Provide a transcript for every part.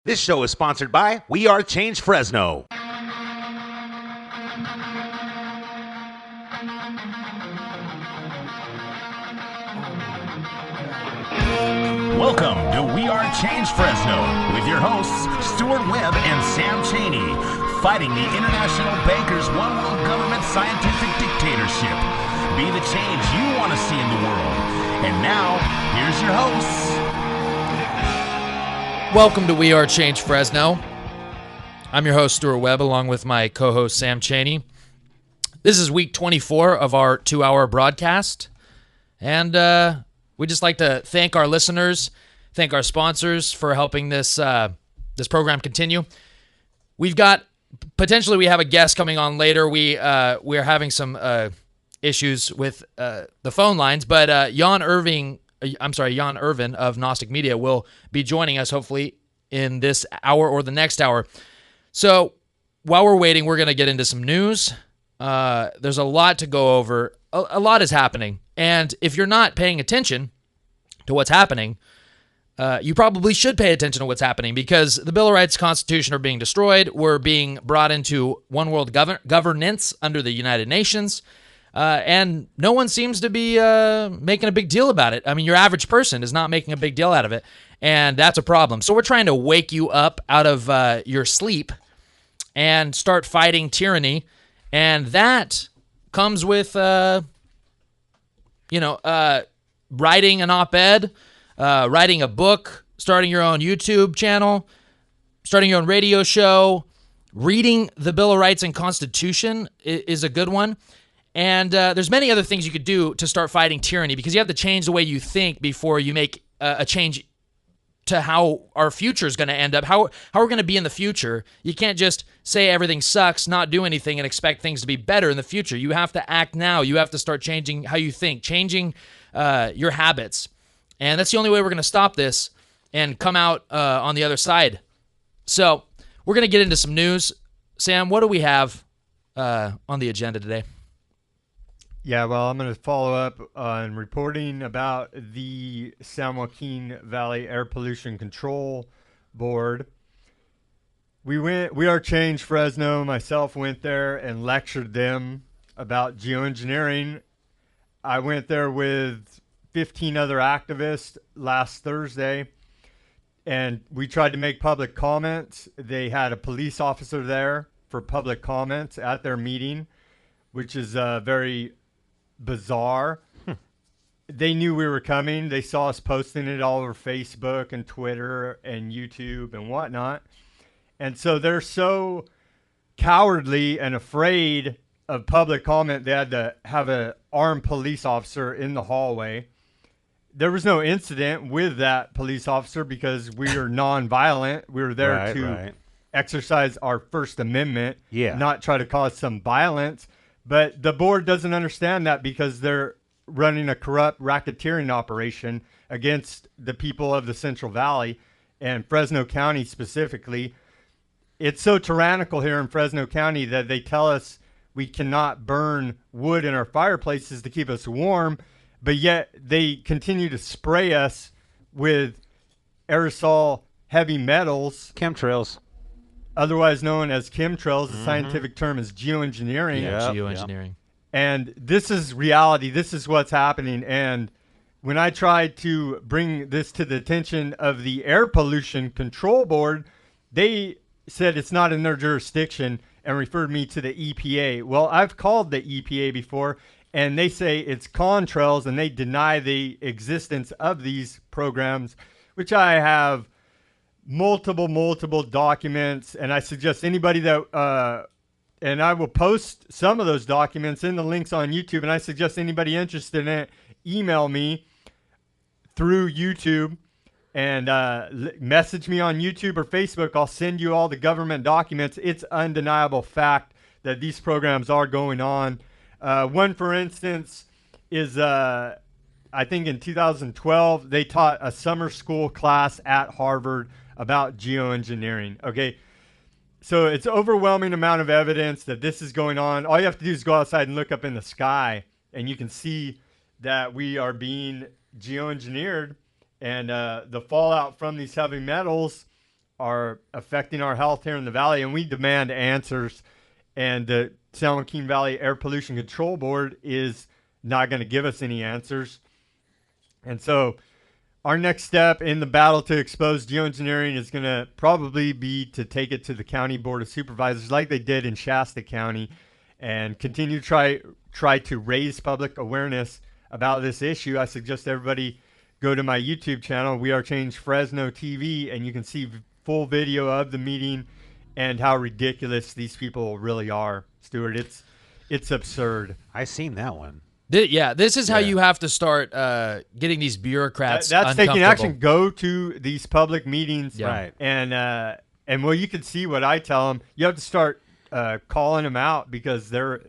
This show is sponsored by We Are Change Fresno. Welcome to We Are Change Fresno with your hosts Stuart Webb and Sam Cheney, fighting the international bankers' one world government scientific dictatorship. Be the change you want to see in the world. And now, here's your hosts. Welcome to We Are Change Fresno. I'm your host, Stuart Webb, along with my co-host, Sam Cheney. This is week 24 of our 2-hour broadcast. And we'd just like to thank our listeners, thank our sponsors for helping this program continue. We have a guest coming on later. We are having some issues with the phone lines, but Jan Irvin of Gnostic Media will be joining us hopefully in this hour or the next hour. So while we're waiting, we're going to get into some news. There's a lot to go over. A lot is happening. And if you're not paying attention to what's happening, you probably should pay attention to what's happening because the Bill of Rights, Constitution are being destroyed. We're being brought into one world governance under the United Nations. And no one seems to be making a big deal about it. I mean, your average person is not making a big deal out of it, and that's a problem. So we're trying to wake you up out of your sleep and start fighting tyranny, and that comes with, writing an op-ed, writing a book, starting your own YouTube channel, starting your own radio show, reading the Bill of Rights and Constitution is a good one. And there's many other things you could do to start fighting tyranny because you have to change the way you think before you make a change to how our future is going to end up, how we're going to be in the future. You can't just say everything sucks, not do anything, and expect things to be better in the future. You have to act now. You have to start changing how you think, changing your habits. And that's the only way we're going to stop this and come out on the other side. So we're going to get into some news. Sam, what do we have on the agenda today? Yeah, well, I'm going to follow up on reporting about the San Joaquin Valley Air Pollution Control Board. We Are Change Fresno, myself went there and lectured them about geoengineering. I went there with 15 other activists last Thursday, and we tried to make public comments. They had a police officer there for public comments at their meeting, which is very bizarre. They knew we were coming. They saw us posting it all over Facebook and Twitter and YouTube and whatnot. And so they're so cowardly and afraid of public comment, they had to have an armed police officer in the hallway. There was no incident with that police officer because we are nonviolent. We were there to exercise our First Amendment, not try to cause some violence. But the board doesn't understand that because they're running a corrupt racketeering operation against the people of the Central Valley and Fresno County specifically. It's so tyrannical here in Fresno County that they tell us we cannot burn wood in our fireplaces to keep us warm, but yet they continue to spray us with aerosol heavy metals. Chemtrails. Otherwise known as chemtrails. The scientific term is geoengineering. Geoengineering. And this is reality. This is what's happening. And when I tried to bring this to the attention of the Air Pollution Control Board, they said it's not in their jurisdiction and referred me to the EPA. Well, I've called the EPA before, and they say it's contrails, and they deny the existence of these programs, which I have multiple documents, and I suggest anybody that and I will post some of those documents in the links on YouTube, and I suggest anybody interested in it email me through YouTube and message me on YouTube or Facebook. I'll send you all the government documents. It's undeniable fact that these programs are going on. One, for instance, is I think in 2012 they taught a summer school class at Harvard about geoengineering. Okay, so it's overwhelming amount of evidence that this is going on. All you have to do is go outside and look up in the sky, and you can see that we are being geoengineered, and the fallout from these heavy metals are affecting our health here in the valley, and we demand answers. And the San Joaquin Valley Air Pollution Control Board is not going to give us any answers. And so our next step in the battle to expose geoengineering is going to probably be to take it to the County Board of Supervisors like they did in Shasta County and continue to try to raise public awareness about this issue. I suggest everybody go to my YouTube channel, We Are Change Fresno TV, and you can see full video of the meeting and how ridiculous these people really are. Stuart, it's absurd. I seen that one. This is how you have to start getting these bureaucrats. That's taking action. Go to these public meetings, right? And well, you can see what I tell them. You have to start calling them out because they're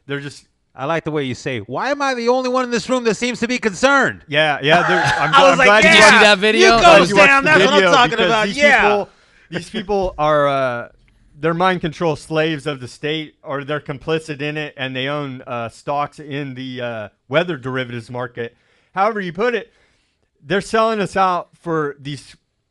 just. I like the way you say, "Why am I the only one in this room that seems to be concerned?" Yeah. I'm glad did you see that video? You go, Sam. That's what I'm talking about. These people are. They're mind control slaves of the state, or they're complicit in it, and they own stocks in the weather derivatives market. However you put it, they're selling us out for the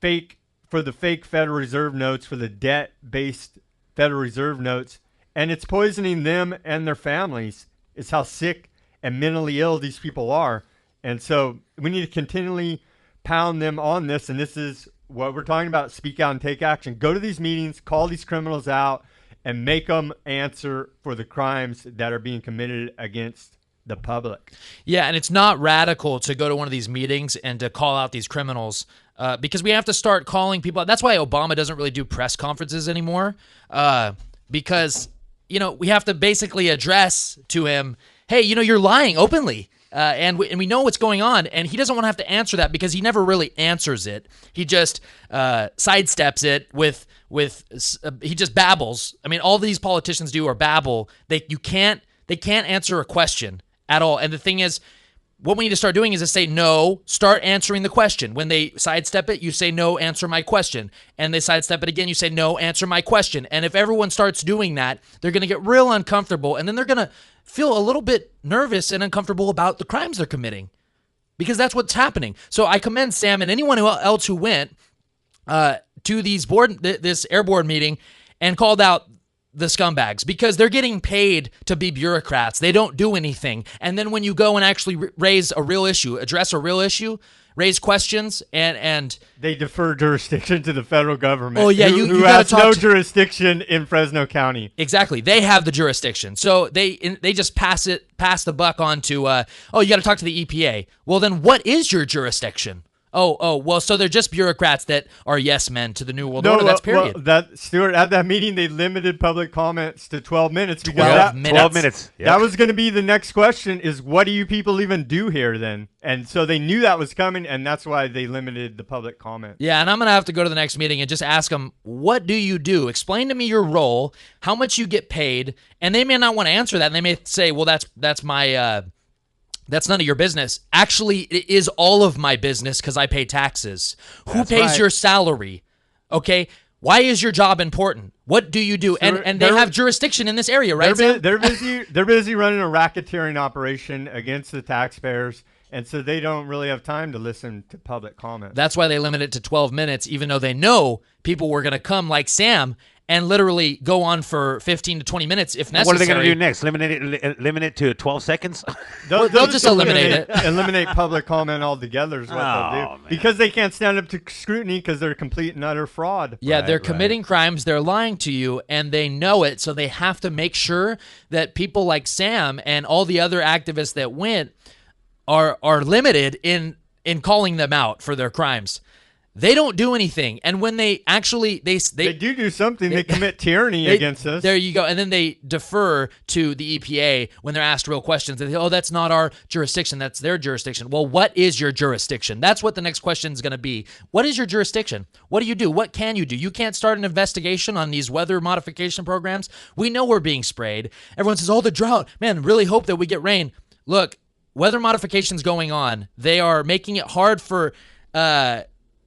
fake Federal Reserve notes, for the debt-based Federal Reserve notes, and it's poisoning them and their families. It's how sick and mentally ill these people are. And so we need to continually pound them on this, and this is what we're talking about. Speak out and take action. Go to these meetings, call these criminals out, and make them answer for the crimes that are being committed against the public. Yeah, and it's not radical to go to one of these meetings and to call out these criminals because we have to start calling people out. That's why Obama doesn't really do press conferences anymore because, we have to basically address to him, hey, you're lying openly. And we know what's going on, and he doesn't want to have to answer that because he never really answers it. He just sidesteps it with he just babbles. I mean, all these politicians do are babble. They can't answer a question at all. And the thing is, what we need to start doing is to say no, start answering the question. When they sidestep it, you say no, answer my question. And they sidestep it again, you say no, answer my question. And if everyone starts doing that, they're going to get real uncomfortable, and then they're going to feel a little bit nervous and uncomfortable about the crimes they're committing because that's what's happening. So I commend Sam and anyone else who went to this air board meeting and called out the scumbags because they're getting paid to be bureaucrats. They don't do anything. And then when you go and actually raise a real issue, address a real issue, raise questions, and they defer jurisdiction to the federal government. Oh yeah, who has no jurisdiction in Fresno County. Exactly, they have the jurisdiction, so they just pass the buck on to. You got to talk to the EPA. Well, then what is your jurisdiction? Well, so they're just bureaucrats that are yes men to the New World Order. That's period. Stuart, at that meeting, they limited public comments to 12 minutes. 12 minutes. Yep. That was going to be the next question is, what do you people even do here then? And so they knew that was coming, and that's why they limited the public comment. Yeah, and I'm going to have to go to the next meeting and just ask them, what do you do? Explain to me your role, how much you get paid, and they may not want to answer that. And they may say, well, that's my... That's none of your business. Actually, it is all of my business because I pay taxes. Who pays your salary? Okay? Why is your job important? What do you do? And they have jurisdiction in this area, right? They're busy running a racketeering operation against the taxpayers, and so they don't really have time to listen to public comment. That's why they limit it to 12 minutes, even though they know people were going to come like Sam and literally go on for 15 to 20 minutes if necessary. What are they going to do next? Limit it to 12 seconds? They'll just eliminate it. Eliminate public comment altogether is what they'll do. Man. Because they can't stand up to scrutiny because they're complete and utter fraud. Yeah, they're committing crimes. They're lying to you, and they know it, so they have to make sure that people like Sam and all the other activists that went are limited in calling them out for their crimes. They don't do anything, and when they actually they do something, they commit tyranny against us. There you go, and then they defer to the EPA when they're asked real questions. They say, that's not our jurisdiction, that's their jurisdiction. Well, what is your jurisdiction? That's what the next question is going to be. What is your jurisdiction? What do you do? What can you do? You can't start an investigation on these weather modification programs. We know we're being sprayed. Everyone says, the drought. Man, really hope that we get rain. Look, weather modifications going on. They are making it hard for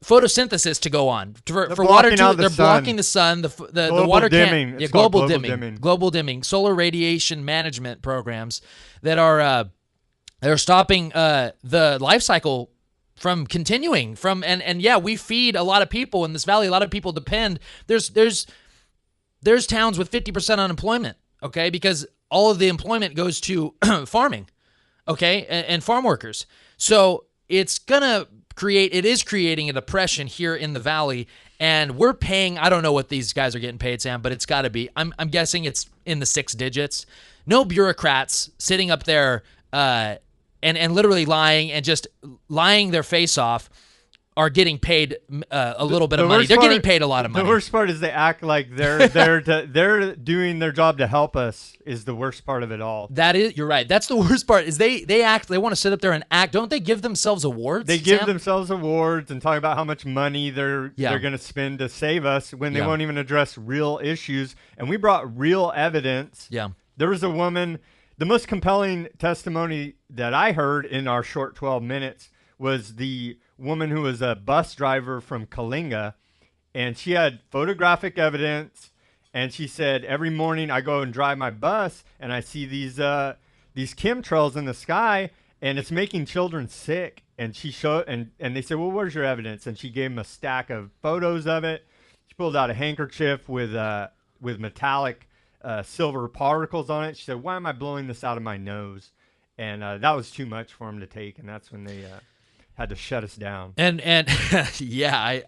photosynthesis to go on for water to they're blocking the sun, the water dimming. Can't global dimming, solar radiation management programs that are they're stopping the life cycle continuing and yeah, we feed a lot of people in this valley. A lot of people depend. There's towns with 50% unemployment, okay, because all of the employment goes to farming, okay, and farm workers. So it is creating a depression here in the valley, and we're paying, I don't know what these guys are getting paid, Sam, but it's got to be, I'm guessing it's in the 6 digits. No bureaucrats sitting up there and literally lying and just lying their face off are getting paid a little bit of money. They're getting paid a lot of money. The worst part is they act like they're doing their job to help us is the worst part of it all. You're right. That's the worst part is they want to sit up there and act. Don't they give themselves awards? They give themselves awards and talk about how much money they're going to spend to save us when they won't even address real issues. And we brought real evidence. Yeah. There was a woman, the most compelling testimony that I heard in our short 12 minutes was the woman who was a bus driver from Kalinga, and she had photographic evidence, and she said, every morning I go and drive my bus and I see these chemtrails in the sky and it's making children sick. And she showed, and they said, well, where's your evidence? And she gave them a stack of photos of it. She pulled out a handkerchief with metallic silver particles on it. She said, why am I blowing this out of my nose? And that was too much for them to take, and that's when they had to shut us down. And yeah,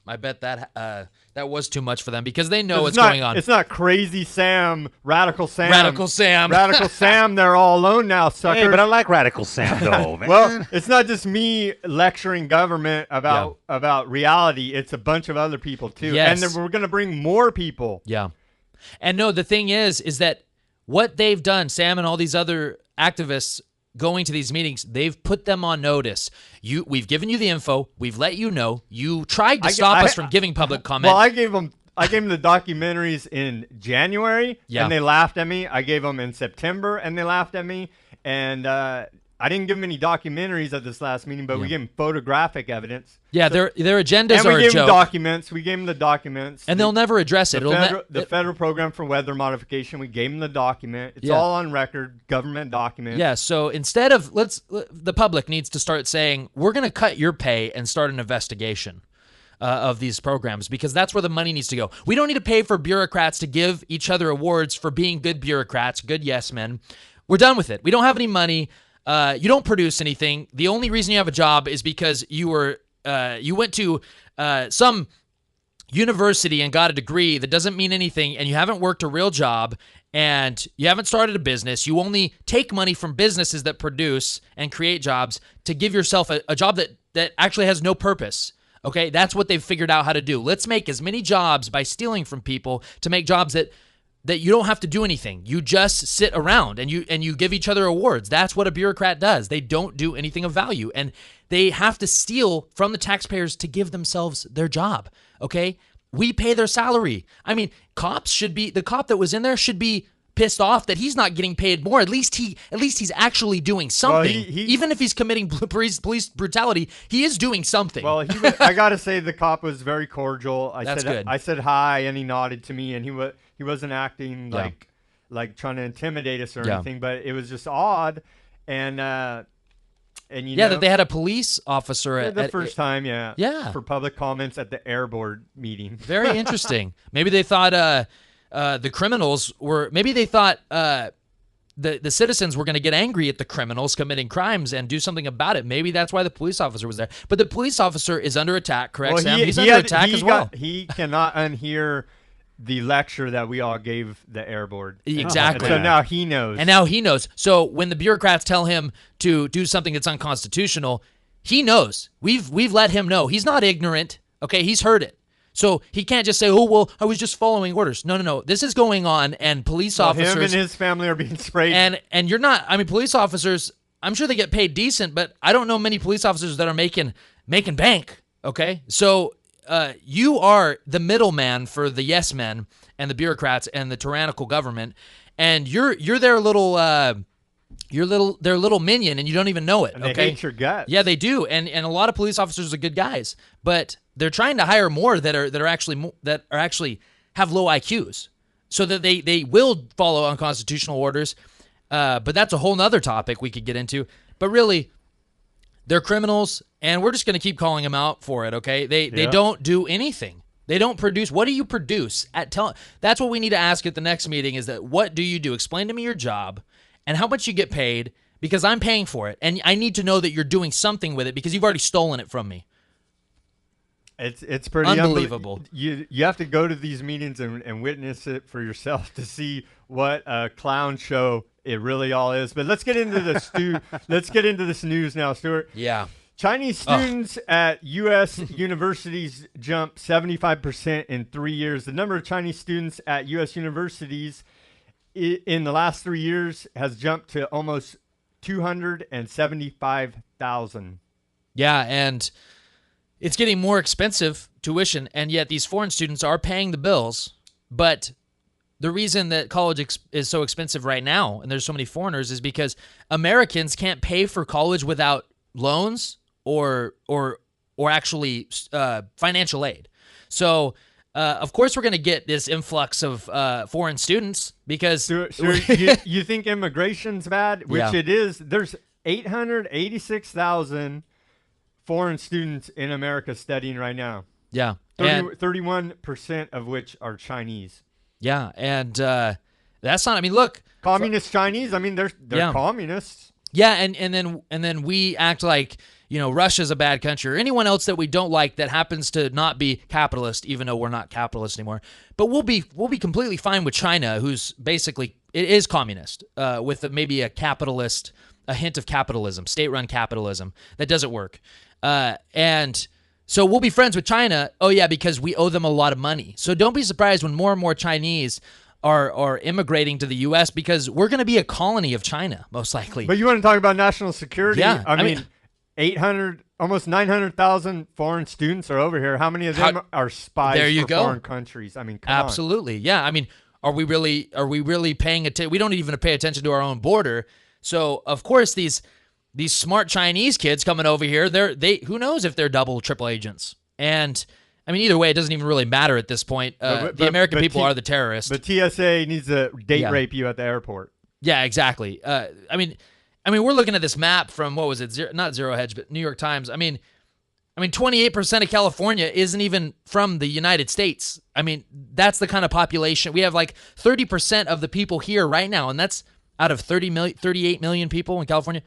I bet that was too much for them because they know what's going on. It's not crazy Sam, Radical Sam. Radical Sam, they're all alone now, suckers. Hey, but I like Radical Sam, though, man. Well, it's not just me lecturing government about reality. It's a bunch of other people, too. Yes. And then we're going to bring more people. Yeah. And no, the thing is that what they've done, Sam and all these other activists going to these meetings, they've put them on notice. We've given you the info. We've let you know. You tried to stop us from giving public comment. Well, I gave them the documentaries in January, and they laughed at me. I gave them in September, and they laughed at me. And I didn't give them any documentaries at this last meeting, but we gave them photographic evidence. Yeah, their agendas and are a joke. We gave them documents. We gave them the documents. And they'll never address it. The federal program for weather modification, we gave them the document. It's all on record, government document. Yeah, so instead of, the public needs to start saying, we're going to cut your pay and start an investigation of these programs because that's where the money needs to go. We don't need to pay for bureaucrats to give each other awards for being good bureaucrats, good yes men. We're done with it. We don't have any money. You don't produce anything. The only reason you have a job is because you went to some university and got a degree that doesn't mean anything, and you haven't worked a real job, and you haven't started a business. You only take money from businesses that produce and create jobs to give yourself a job that actually has no purpose. Okay, that's what they've figured out how to do. Let's make as many jobs by stealing from people to make jobs that you don't have to do anything. You just sit around and you give each other awards. That's what a bureaucrat does. They don't do anything of value, and they have to steal from the taxpayers to give themselves their job. Okay, we pay their salary. I mean, the cop that was in there should be pissed off that he's not getting paid more. At least he's actually doing something. Well, even if he's committing police brutality, he is doing something. Well, I gotta say the cop was very cordial. That's good. I said hi, and he nodded to me, and he wasn't acting like trying to intimidate us or anything, but it was just odd. And that they had a police officer at the first time, for public comments at the air board meeting. Very interesting. Maybe they thought the criminals were. Maybe they thought the citizens were going to get angry at the criminals committing crimes and do something about it. Maybe that's why the police officer was there. But the police officer is under attack, correct, Sam? He's under attack as well. He cannot unhear the lecture that we all gave the air board. Exactly. So now he knows. And now he knows. So when the bureaucrats tell him to do something that's unconstitutional, he knows. We've let him know. He's not ignorant. Okay, he's heard it. So he can't just say, oh, well, I was just following orders. No. This is going on, and police officers... Him and his family are being sprayed. And you're not... I mean, police officers, I'm sure they get paid decent, but I don't know many police officers that are making bank, okay? So you are the middleman for the yes men and the bureaucrats and the tyrannical government, and you're their little... their little minion, and you don't even know it. And they hate your guts. Yeah, they do, and a lot of police officers are good guys, but they're trying to hire more that are actually have low IQs, so that they will follow unconstitutional orders. But that's a whole nother topic we could get into. But really, They're criminals, and we're just going to keep calling them out for it, okay? They don't do anything. They don't produce. What do you produce? That's what we need to ask at the next meeting is that what do you do? Explain to me your job and how much you get paid because I'm paying for it, and I need to know that you're doing something with it because you've already stolen it from me. It's pretty unbelievable. You have to go to these meetings and witness it for yourself to see what a clown show it really all is. But let's get into let's get into this news now, Stuart. Yeah. Chinese students at U.S. universities jumped 75% in 3 years. The number of Chinese students at U.S. universities in the last 3 years has jumped to almost 275,000. Yeah, and it's getting more expensive tuition, and yet these foreign students are paying the bills. But the reason that college is so expensive right now, and there's so many foreigners, is because Americans can't pay for college without loans or actually financial aid. So, of course, we're going to get this influx of foreign students because you think immigration's bad, which it is. There's 886,000 foreign students in America studying right now. Yeah. 31% of which are Chinese. Yeah, and that's not. I mean, look, communist Chinese. I mean, they're communists. Yeah, and then we act like Russia's a bad country or anyone else that we don't like that happens to not be capitalist, even though we're not capitalist anymore. But we'll be completely fine with China, who's basically it is communist with maybe a hint of capitalism, state-run capitalism that doesn't work, and. So we'll be friends with China, because we owe them a lot of money. So don't be surprised when more and more Chinese are immigrating to the U.S. because we're going to be a colony of China, most likely. But you want to talk about national security? Yeah. I mean 800, almost 900,000 foreign students are over here. How many of them are spies for foreign countries? I mean, come on. Absolutely. Yeah. I mean, are we really paying attention? We don't even pay attention to our own border. So, of course, these smart Chinese kids coming over here, who knows if they're double, triple agents. And, I mean, either way, it doesn't even really matter at this point. The American people are the terrorists. But TSA needs to date rape you at the airport. Yeah, exactly. I mean, we're looking at this map from, what was it? Not Zero Hedge, but New York Times. I mean, 28% of California isn't even from the United States. I mean, that's the kind of population. We have like 30% of the people here right now, and that's out of 38 million people in California.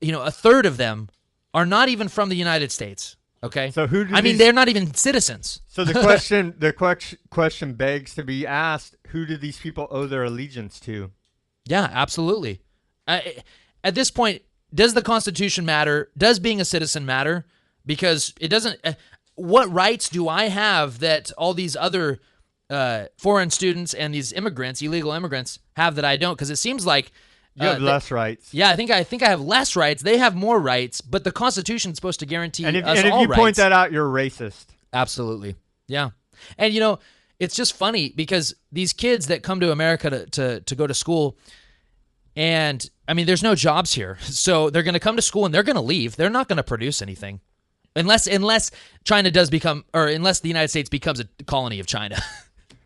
A third of them are not even from the United States. Okay, so they're not even citizens. So the question begs to be asked: who do these people owe their allegiance to? Yeah, absolutely. At this point, does the Constitution matter? Does being a citizen matter? Because it doesn't. What rights do I have that all these other foreign students and these immigrants, illegal immigrants, have that I don't? Because it seems like. You have less rights. Yeah, I think I have less rights. They have more rights, but the Constitution is supposed to guarantee us all rights. And if you point that out, you're racist. Absolutely. Yeah. And, it's just funny because these kids that come to America to go to school, and, I mean, there's no jobs here. So they're going to come to school and they're going to leave. They're not going to produce anything. Unless China does become, or unless the United States becomes a colony of China,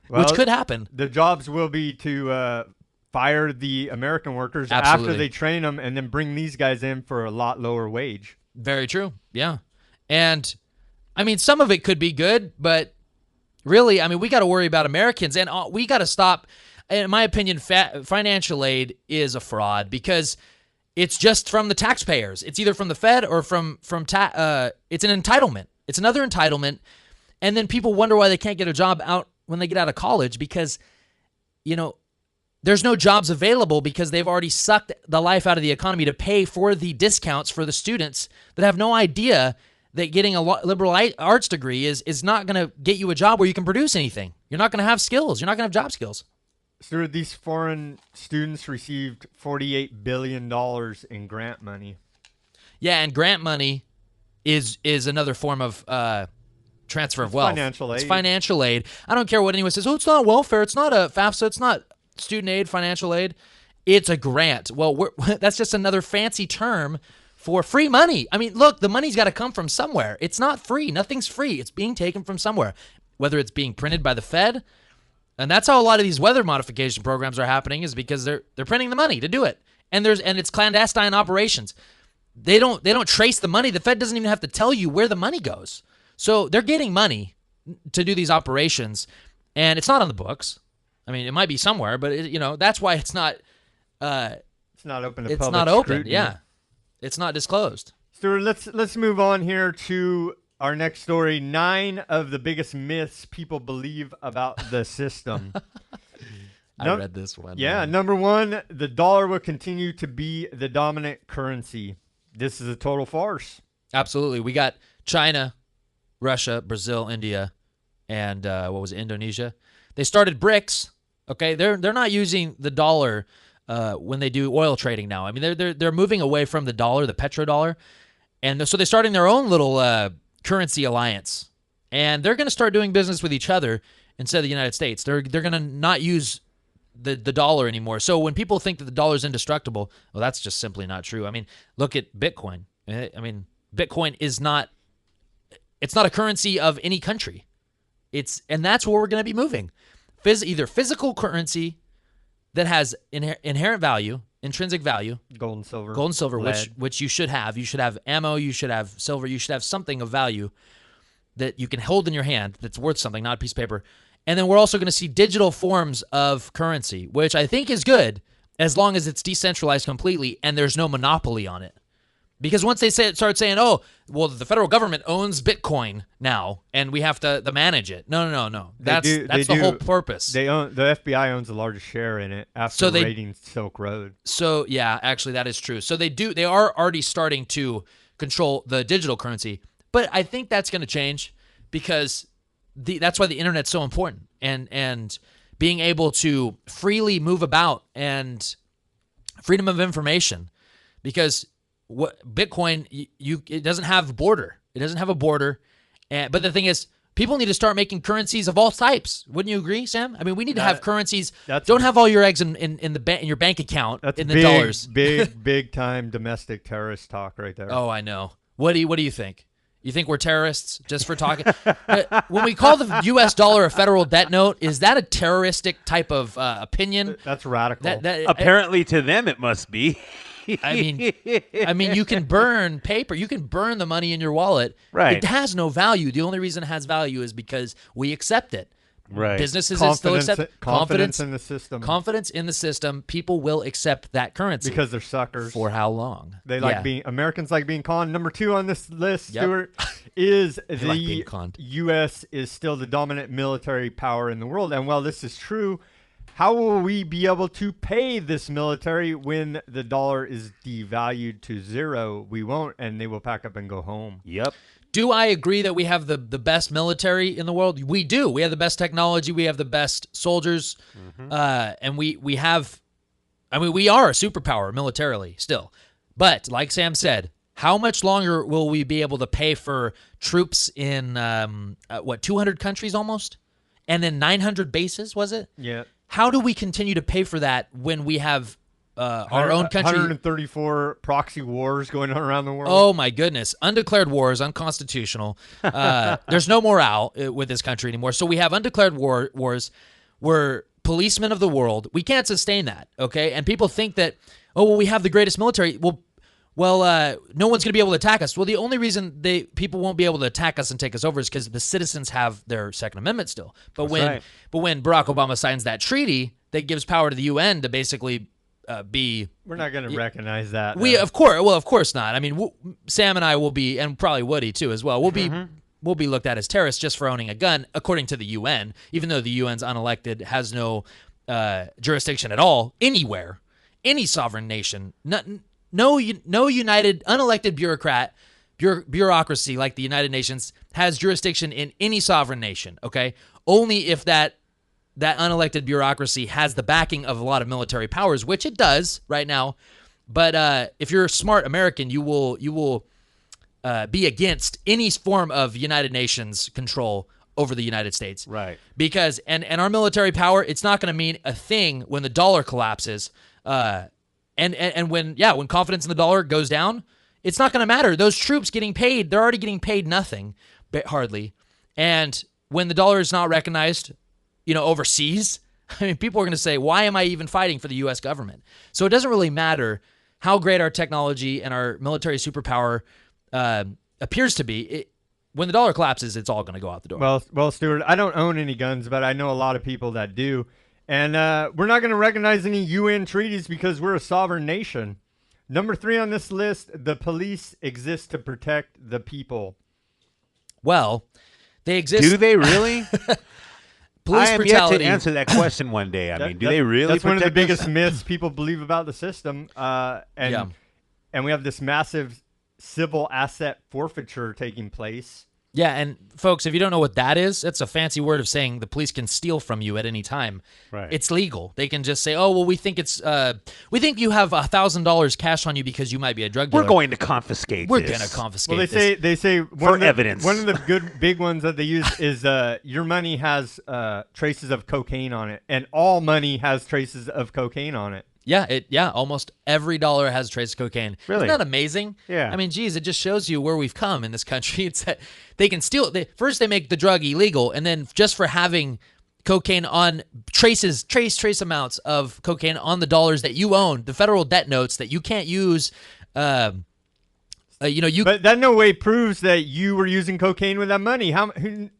which could happen. The jobs will be to fire the American workers Absolutely. after they train them and then bring these guys in for a lot lower wage. Very true. Yeah. And I mean, some of it could be good, but really, I mean, we got to worry about Americans and we got to stop. In my opinion, financial aid is a fraud because it's just from the taxpayers. It's either from the Fed or from it's an entitlement. It's another entitlement. And then people wonder why they can't get a job out when they get out of college because, there's no jobs available because they've already sucked the life out of the economy to pay for the discounts for the students that have no idea that getting a liberal arts degree is not going to get you a job where you can produce anything. You're not going to have skills. You're not going to have job skills. So these foreign students received $48 billion in grant money. Yeah, and grant money is another form of transfer of wealth. Financial aid. It's financial aid. I don't care what anyone says. Oh, it's not welfare. It's not a FAFSA. It's not student aid, financial aid. It's a grant. Well, that's just another fancy term for free money. I mean, look, the money's got to come from somewhere. It's not free. Nothing's free. It's being taken from somewhere, whether it's being printed by the Fed. And that's how a lot of these weather modification programs are happening is because they're printing the money to do it. And it's clandestine operations. they don't trace the money. The Fed doesn't even have to tell you where the money goes. So they're getting money to do these operations, and it's not on the books. I mean, it might be somewhere, but that's why it's not. It's not open to it's public not open. scrutiny. Yeah, it's not disclosed. Stuart, let's move on here to our next story. 9 of the biggest myths people believe about the system. I read this one. Yeah, number 1, the dollar will continue to be the dominant currency. This is a total farce. Absolutely. We got China, Russia, Brazil, India, and Indonesia. They started BRICS. Okay, they're not using the dollar when they do oil trading now. I mean, they're moving away from the dollar, the petrodollar, and so they're starting their own little currency alliance, and they're going to start doing business with each other instead of the United States. They're going to not use the dollar anymore. So when people think that the dollar is indestructible, well, that's just simply not true. I mean, look at Bitcoin. I mean, Bitcoin is not. It's not a currency of any country. And that's where we're going to be moving. Either physical currency that has inherent value, intrinsic value, gold and silver, which you should have. You should have ammo. You should have silver. You should have something of value that you can hold in your hand that's worth something, not a piece of paper. And then we're also going to see digital forms of currency, which I think is good as long as it's decentralized completely and there's no monopoly on it. Because once they start saying, oh, well, the federal government owns Bitcoin now and we have to manage it. No. That's the whole purpose. The FBI owns the largest share in it after raiding Silk Road. So, yeah, actually, that is true. So they are already starting to control the digital currency. But I think that's going to change because that's why the internet's so important, and being able to freely move about and freedom of information, because what Bitcoin it doesn't have a border. It doesn't have a border, but the thing is, people need to start making currencies of all types. Wouldn't you agree, Sam? I mean, we need to have currencies. Don't have all your eggs in your bank account in the dollars. Big time domestic terrorist talk right there. Oh, I know. What do you think? You think we're terrorists just for talking? When we call the U.S. dollar a federal debt note, is that a terroristic type of opinion? That's radical. Apparently, to them, it must be. I mean, you can burn paper. You can burn the money in your wallet. Right. It has no value. The only reason it has value is because we accept it. Right. Businesses still Confidence accept confidence in the system. Confidence in the system. People will accept that currency because they're suckers. For how long? They Americans like being conned. Number 2 on this list, Stuart, is the U.S. is still the dominant military power in the world. And while this is true, how will we be able to pay this military when the dollar is devalued to 0? We won't, and they will pack up and go home. Yep. Do I agree that we have the best military in the world? We do. We have the best technology. We have the best soldiers. And we have, I mean, we are a superpower militarily still. But like Sam said, how much longer will we be able to pay for troops in, 200 countries almost? And then 900 bases, was it? Yeah. How do we continue to pay for that when we have our own country? 134 proxy wars going on around the world. Oh, my goodness. Undeclared wars, unconstitutional. There's no morale with this country anymore. So we have undeclared wars. We're policemen of the world. We can't sustain that, okay? And people think that, we have the greatest military. Well, no one's going to be able to attack us. Well, the only reason people won't be able to attack us and take us over is because the citizens have their Second Amendment still. But when Barack Obama signs that treaty that gives power to the UN to basically we're not going to recognize that. Of course not. I mean, Sam and I will be, and probably Woody too as well. We'll be looked at as terrorists just for owning a gun, according to the UN. Even though the UN's unelected, has no jurisdiction at all anywhere, any sovereign nation, no united unelected bureaucracy like the United Nations has jurisdiction in any sovereign nation. Okay, only if that unelected bureaucracy has the backing of a lot of military powers, which it does right now. But if you're a smart American, you will be against any form of United Nations control over the United States. Right. Because and our military power, it's not going to mean a thing when the dollar collapses. And when confidence in the dollar goes down, it's not going to matter. Those troops getting paid, they're already getting paid nothing, hardly. And when the dollar is not recognized, overseas, I mean, people are going to say, why am I even fighting for the U.S. government? So it doesn't really matter how great our technology and our military superpower appears to be, when the dollar collapses, it's all going to go out the door. Well, Stuart, I don't own any guns, but I know a lot of people that do. And we're not going to recognize any UN treaties because we're a sovereign nation. Number 3 on this list, the police exist to protect the people. Well, they exist. Do they really? Police I am brutality. yet to answer that question one day. I mean, do they really That's one of the protect us? biggest myths people believe about the system. And we have this massive civil asset forfeiture taking place. Yeah, and folks, if you don't know what that is, it's a fancy word of saying the police can steal from you at any time. Right. It's legal. They can just say, "Oh, well, we think you have $1,000 cash on you because you might be a drug dealer. We're going to confiscate We're this. going to confiscate." Well, they say For evidence. One of the good big ones that they use is your money has traces of cocaine on it, and all money has traces of cocaine on it. Yeah, almost every dollar has trace of cocaine. Really? Isn't that amazing? Yeah. I mean, geez, it just shows you where we've come in this country. It's that they can steal. First, they make the drug illegal, and then just for having cocaine on trace amounts of cocaine on the dollars that you own, the federal debt notes that you can't use. But that no way proves that you were using cocaine with that money.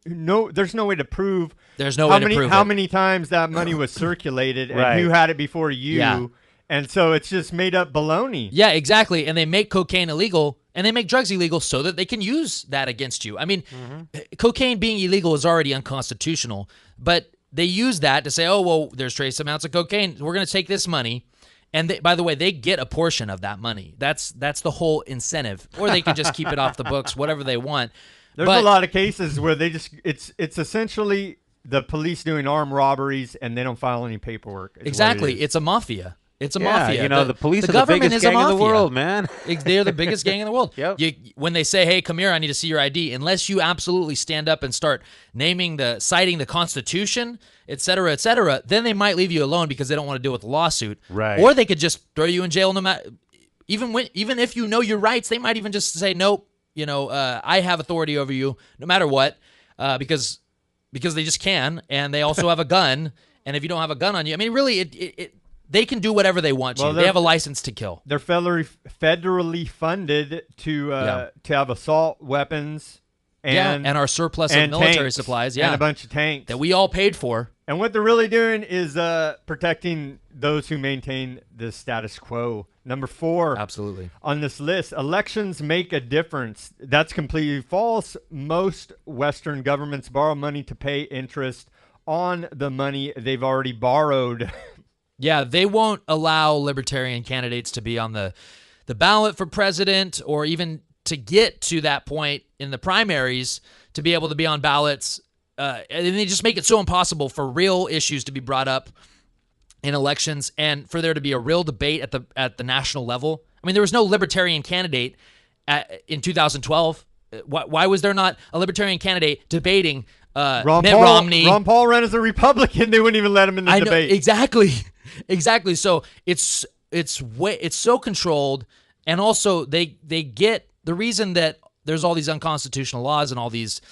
There's no way to prove. There's no way to prove how it. many times that money was circulated and Right. who had it before you. Yeah. And so it's just made up baloney. Yeah, exactly. And they make cocaine illegal and they make drugs illegal so that they can use that against you. I mean, cocaine being illegal is already unconstitutional, but they use that to say, oh, well, there's trace amounts of cocaine. We're going to take this money. And by the way, they get a portion of that money. That's the whole incentive. Or they can just keep it off the books, whatever they want. There's a lot of cases where it's essentially the police doing armed robberies and they don't file any paperwork. Exactly. It's a mafia. It's a Yeah, mafia. the police are the government biggest is a gang in the mafia. world, man. They're the biggest gang in the world. Yep. When they say, hey, come here, I need to see your ID, unless you absolutely stand up and start citing the Constitution, et cetera, then they might leave you alone because they don't want to deal with the lawsuit. Right. Or they could just throw you in jail no matter. Even if you know your rights, they might even just say, nope, I have authority over you no matter what, because they just can, and they also have a gun, and if you don't have a gun on you, I mean, really, they can do whatever they want to. They have a license to kill. They're federally funded to have assault weapons and our surplus of military tanks, supplies, and a bunch of tanks that we all paid for. And what they're really doing is protecting those who maintain the status quo. Number 4 Absolutely. on this list, elections make a difference. That's completely false. Most Western governments borrow money to pay interest on the money they've already borrowed. Yeah, they won't allow libertarian candidates to be on the ballot for president or even to get to that point in the primaries to be able to be on ballots. And they just make it so impossible for real issues to be brought up in elections and for there to be a real debate at the national level. I mean, there was no libertarian candidate in 2012. Why was there not a libertarian candidate debating Mitt Romney? Ron Paul ran as a Republican. They wouldn't even let him in the debate. Exactly. So it's so controlled, and also they get the reason that there's all these unconstitutional laws and all these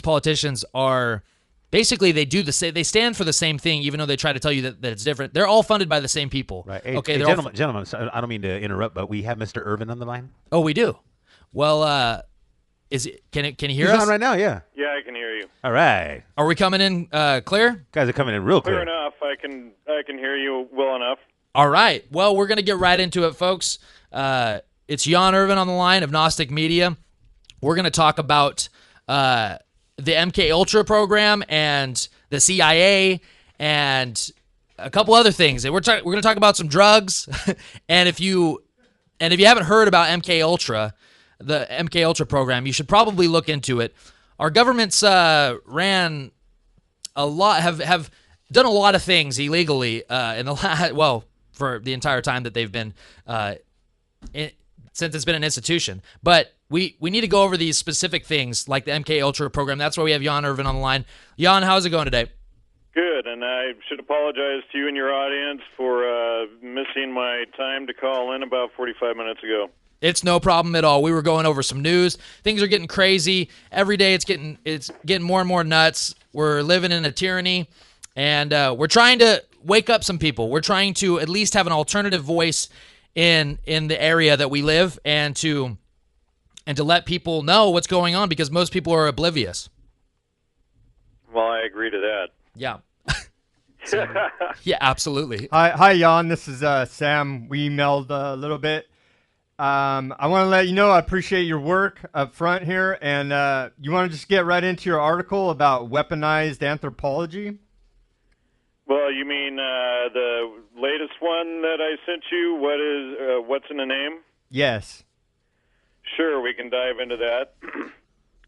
politicians are basically they stand for the same thing, even though they try to tell you that it's different. They're all funded by the same people. Right. Hey, okay, gentlemen, so I don't mean to interrupt, but we have Mr. Irvin on the line. Oh, we do. Well, can you hear He's us on right now, yeah. Yeah, I can hear you. All right. Are we coming in clear? Guys are coming in real Clear clear. enough. I can hear you well enough. All right. Well, we're going to get right into it, folks. It's Jan Irvin on the line of Gnostic Media. We're going to talk about the MK Ultra program and the CIA and a couple other things. We're going to talk about some drugs. and if you haven't heard about MK Ultra, the MK Ultra program, you should probably look into it. Our governments ran a lot, have done a lot of things illegally in the for the entire time that they've been since it's been an institution. But we need to go over these specific things like the MK Ultra program. That's why we have Jan Irvin on the line. Jan, how's it going today? Good, and I should apologize to you and your audience for missing my time to call in about 45 minutes ago. It's no problem at all. We were going over some news. Things are getting crazy. Every day it's getting more and more nuts. We're living in a tyranny, and we're trying to wake up some people. We're trying to at least have an alternative voice in the area that we live, and to let people know what's going on, because most people are oblivious. Well, I agree to that. Yeah. Yeah, absolutely. Hi, Jan. This is Sam. We emailed a little bit. I want to let you know I appreciate your work up front here, and you want to just get right into your article about weaponized anthropology? Well, you mean the latest one that I sent you? What's in the name? Yes. Sure, we can dive into that.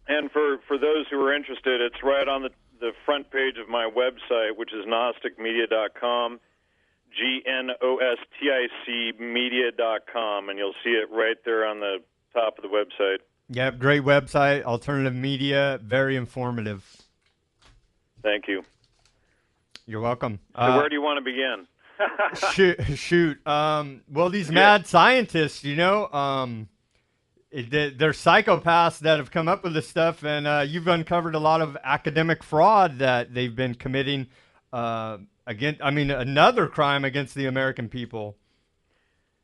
And for those who are interested, it's right on the front page of my website, which is gnosticmedia.com, GNOSTIC media.com, and you'll see it right there on the top of the website. Yep, great website, alternative media, very informative. Thank you. You're welcome. So where do you want to begin? Shoot. Well, these mad scientists, they're psychopaths that have come up with this stuff, and you've uncovered a lot of academic fraud that they've been committing another crime against the American people.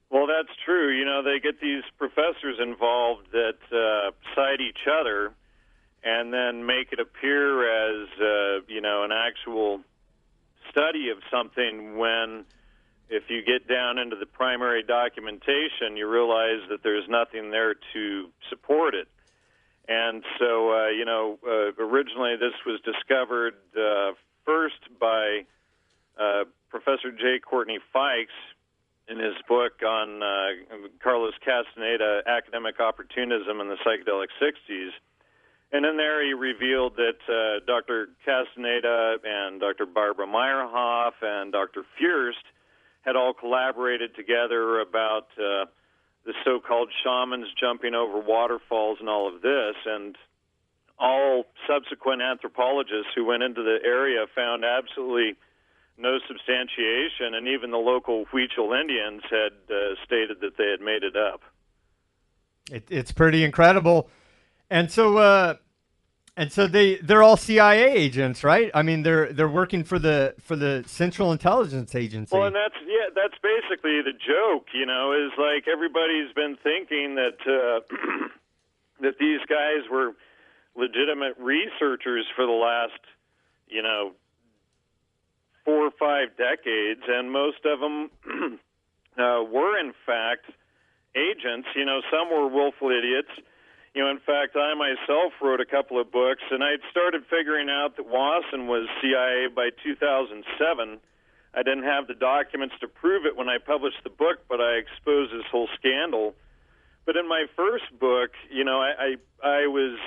Well, that's true. They get these professors involved that cite each other and then make it appear as, an actual study of something, when if you get down into the primary documentation, you realize that there's nothing there to support it. And so, originally this was discovered first by Professor J. Courtney Fikes in his book on Carlos Castaneda, Academic Opportunism in the Psychedelic 60s. And in there he revealed that Dr. Castaneda and Dr. Barbara Meyerhoff and Dr. Furst had all collaborated together about the so-called shamans jumping over waterfalls and all of this. And all subsequent anthropologists who went into the area found absolutely no substantiation, and even the local Huichol Indians had stated that they had made it up. It's pretty incredible. And so they're all CIA agents, right? I mean, they're working for the Central Intelligence Agency. Well, and that's basically the joke, is like everybody's been thinking that that these guys were legitimate researchers for the last, 4 or 5 decades, and most of them were in fact agents. Some were willful idiots. In fact, I myself wrote a couple of books, and I'd started figuring out that Wasson was CIA by 2007. I didn't have the documents to prove it when I published the book, but I exposed this whole scandal. But in my first book, I was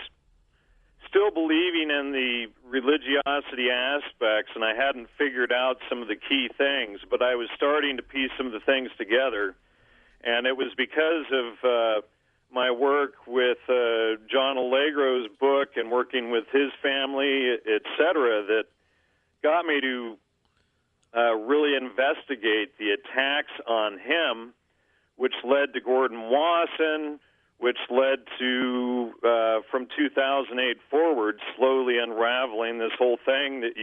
still believing in the religiosity aspects, and I hadn't figured out some of the key things, but I was starting to piece some of the things together. And it was because of my work with John Allegro's book and working with his family, et cetera, that got me to really investigate the attacks on him, which led to Gordon Wasson, which led to, from 2008 forward, slowly unraveling this whole thing that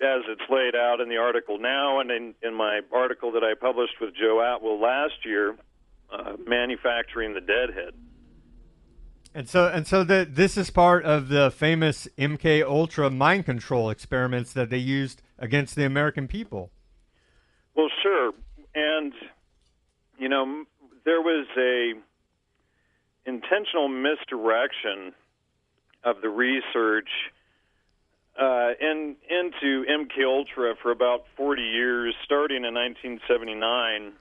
as it's laid out in the article now, and in my article that I published with Joe Atwill last year, Manufacturing the Deadhead. And so this is part of the famous MK Ultra mind control experiments that they used against the American people. Well, sure. And, there was a intentional misdirection of the research into MK Ultra for about 40 years, starting in 1979,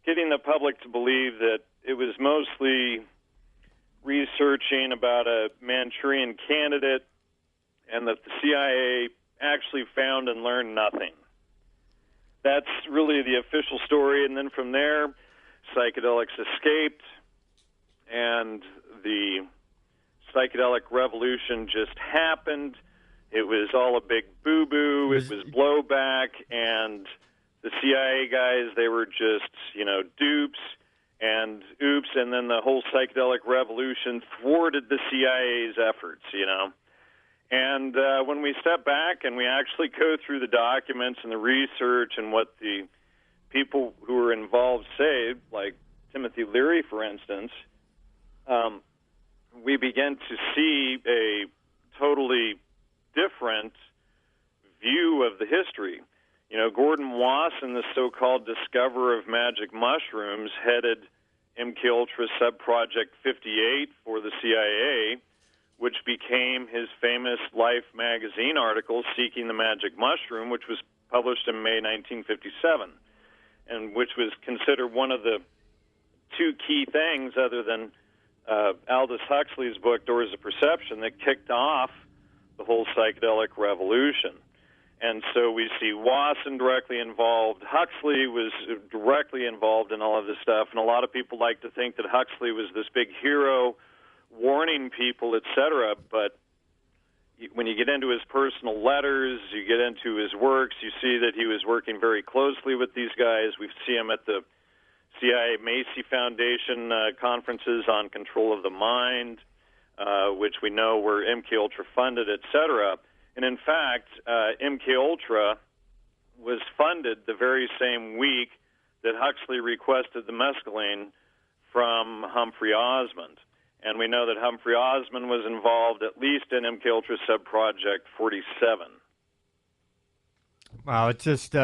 getting the public to believe that it was mostly researching about a Manchurian candidate, and that the CIA actually found and learned nothing. That's really the official story, and then from there, psychedelics escaped, and the psychedelic revolution just happened. It was all a big boo-boo. It was blowback, and the CIA guys, they were just, dupes and oops, and then the whole psychedelic revolution thwarted the CIA's efforts, And when we step back and we actually go through the documents and the research and what the people who are involved say, like Timothy Leary, for instance, we begin to see a totally different view of the history. You know, Gordon Wasson, the so-called discoverer of magic mushrooms, headed MKUltra Subproject 58 for the CIA, which became his famous Life magazine article, Seeking the Magic Mushroom, which was published in May 1957, and which was considered one of the two key things, other than Aldous Huxley's book, Doors of Perception, that kicked off the whole psychedelic revolution. And so we see Wasson directly involved. Huxley was directly involved in all of this stuff, and a lot of people like to think that Huxley was this big hero warning people, etc. But when you get into his personal letters, you get into his works, you see that he was working very closely with these guys. We see him at the CIA Macy Foundation conferences on control of the mind, which we know were MKUltra funded, etc. And in fact, MKUltra was funded the very same week that Huxley requested the mescaline from Humphrey Osmond. And we know that Humphrey Osmond was involved at least in MKUltra Subproject 47. Wow, it's just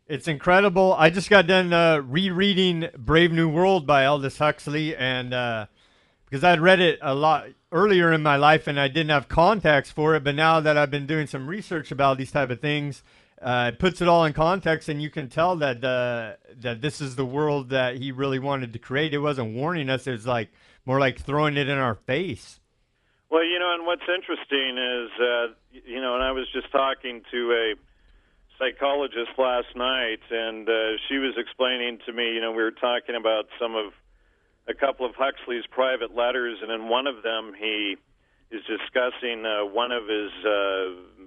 it's incredible. I just got done rereading Brave New World by Aldous Huxley, and because I'd read it a lot earlier in my life and I didn't have context for it, but now that I've been doing some research about these type of things, it puts it all in context, and you can tell that that this is the world that he really wanted to create. It wasn't warning us; it was like more like throwing it in our face. Well, you know, and what's interesting is, you know, and I was just talking to a psychologist last night, and she was explaining to me, you know, we were talking about a couple of Huxley's private letters, and in one of them he is discussing one of his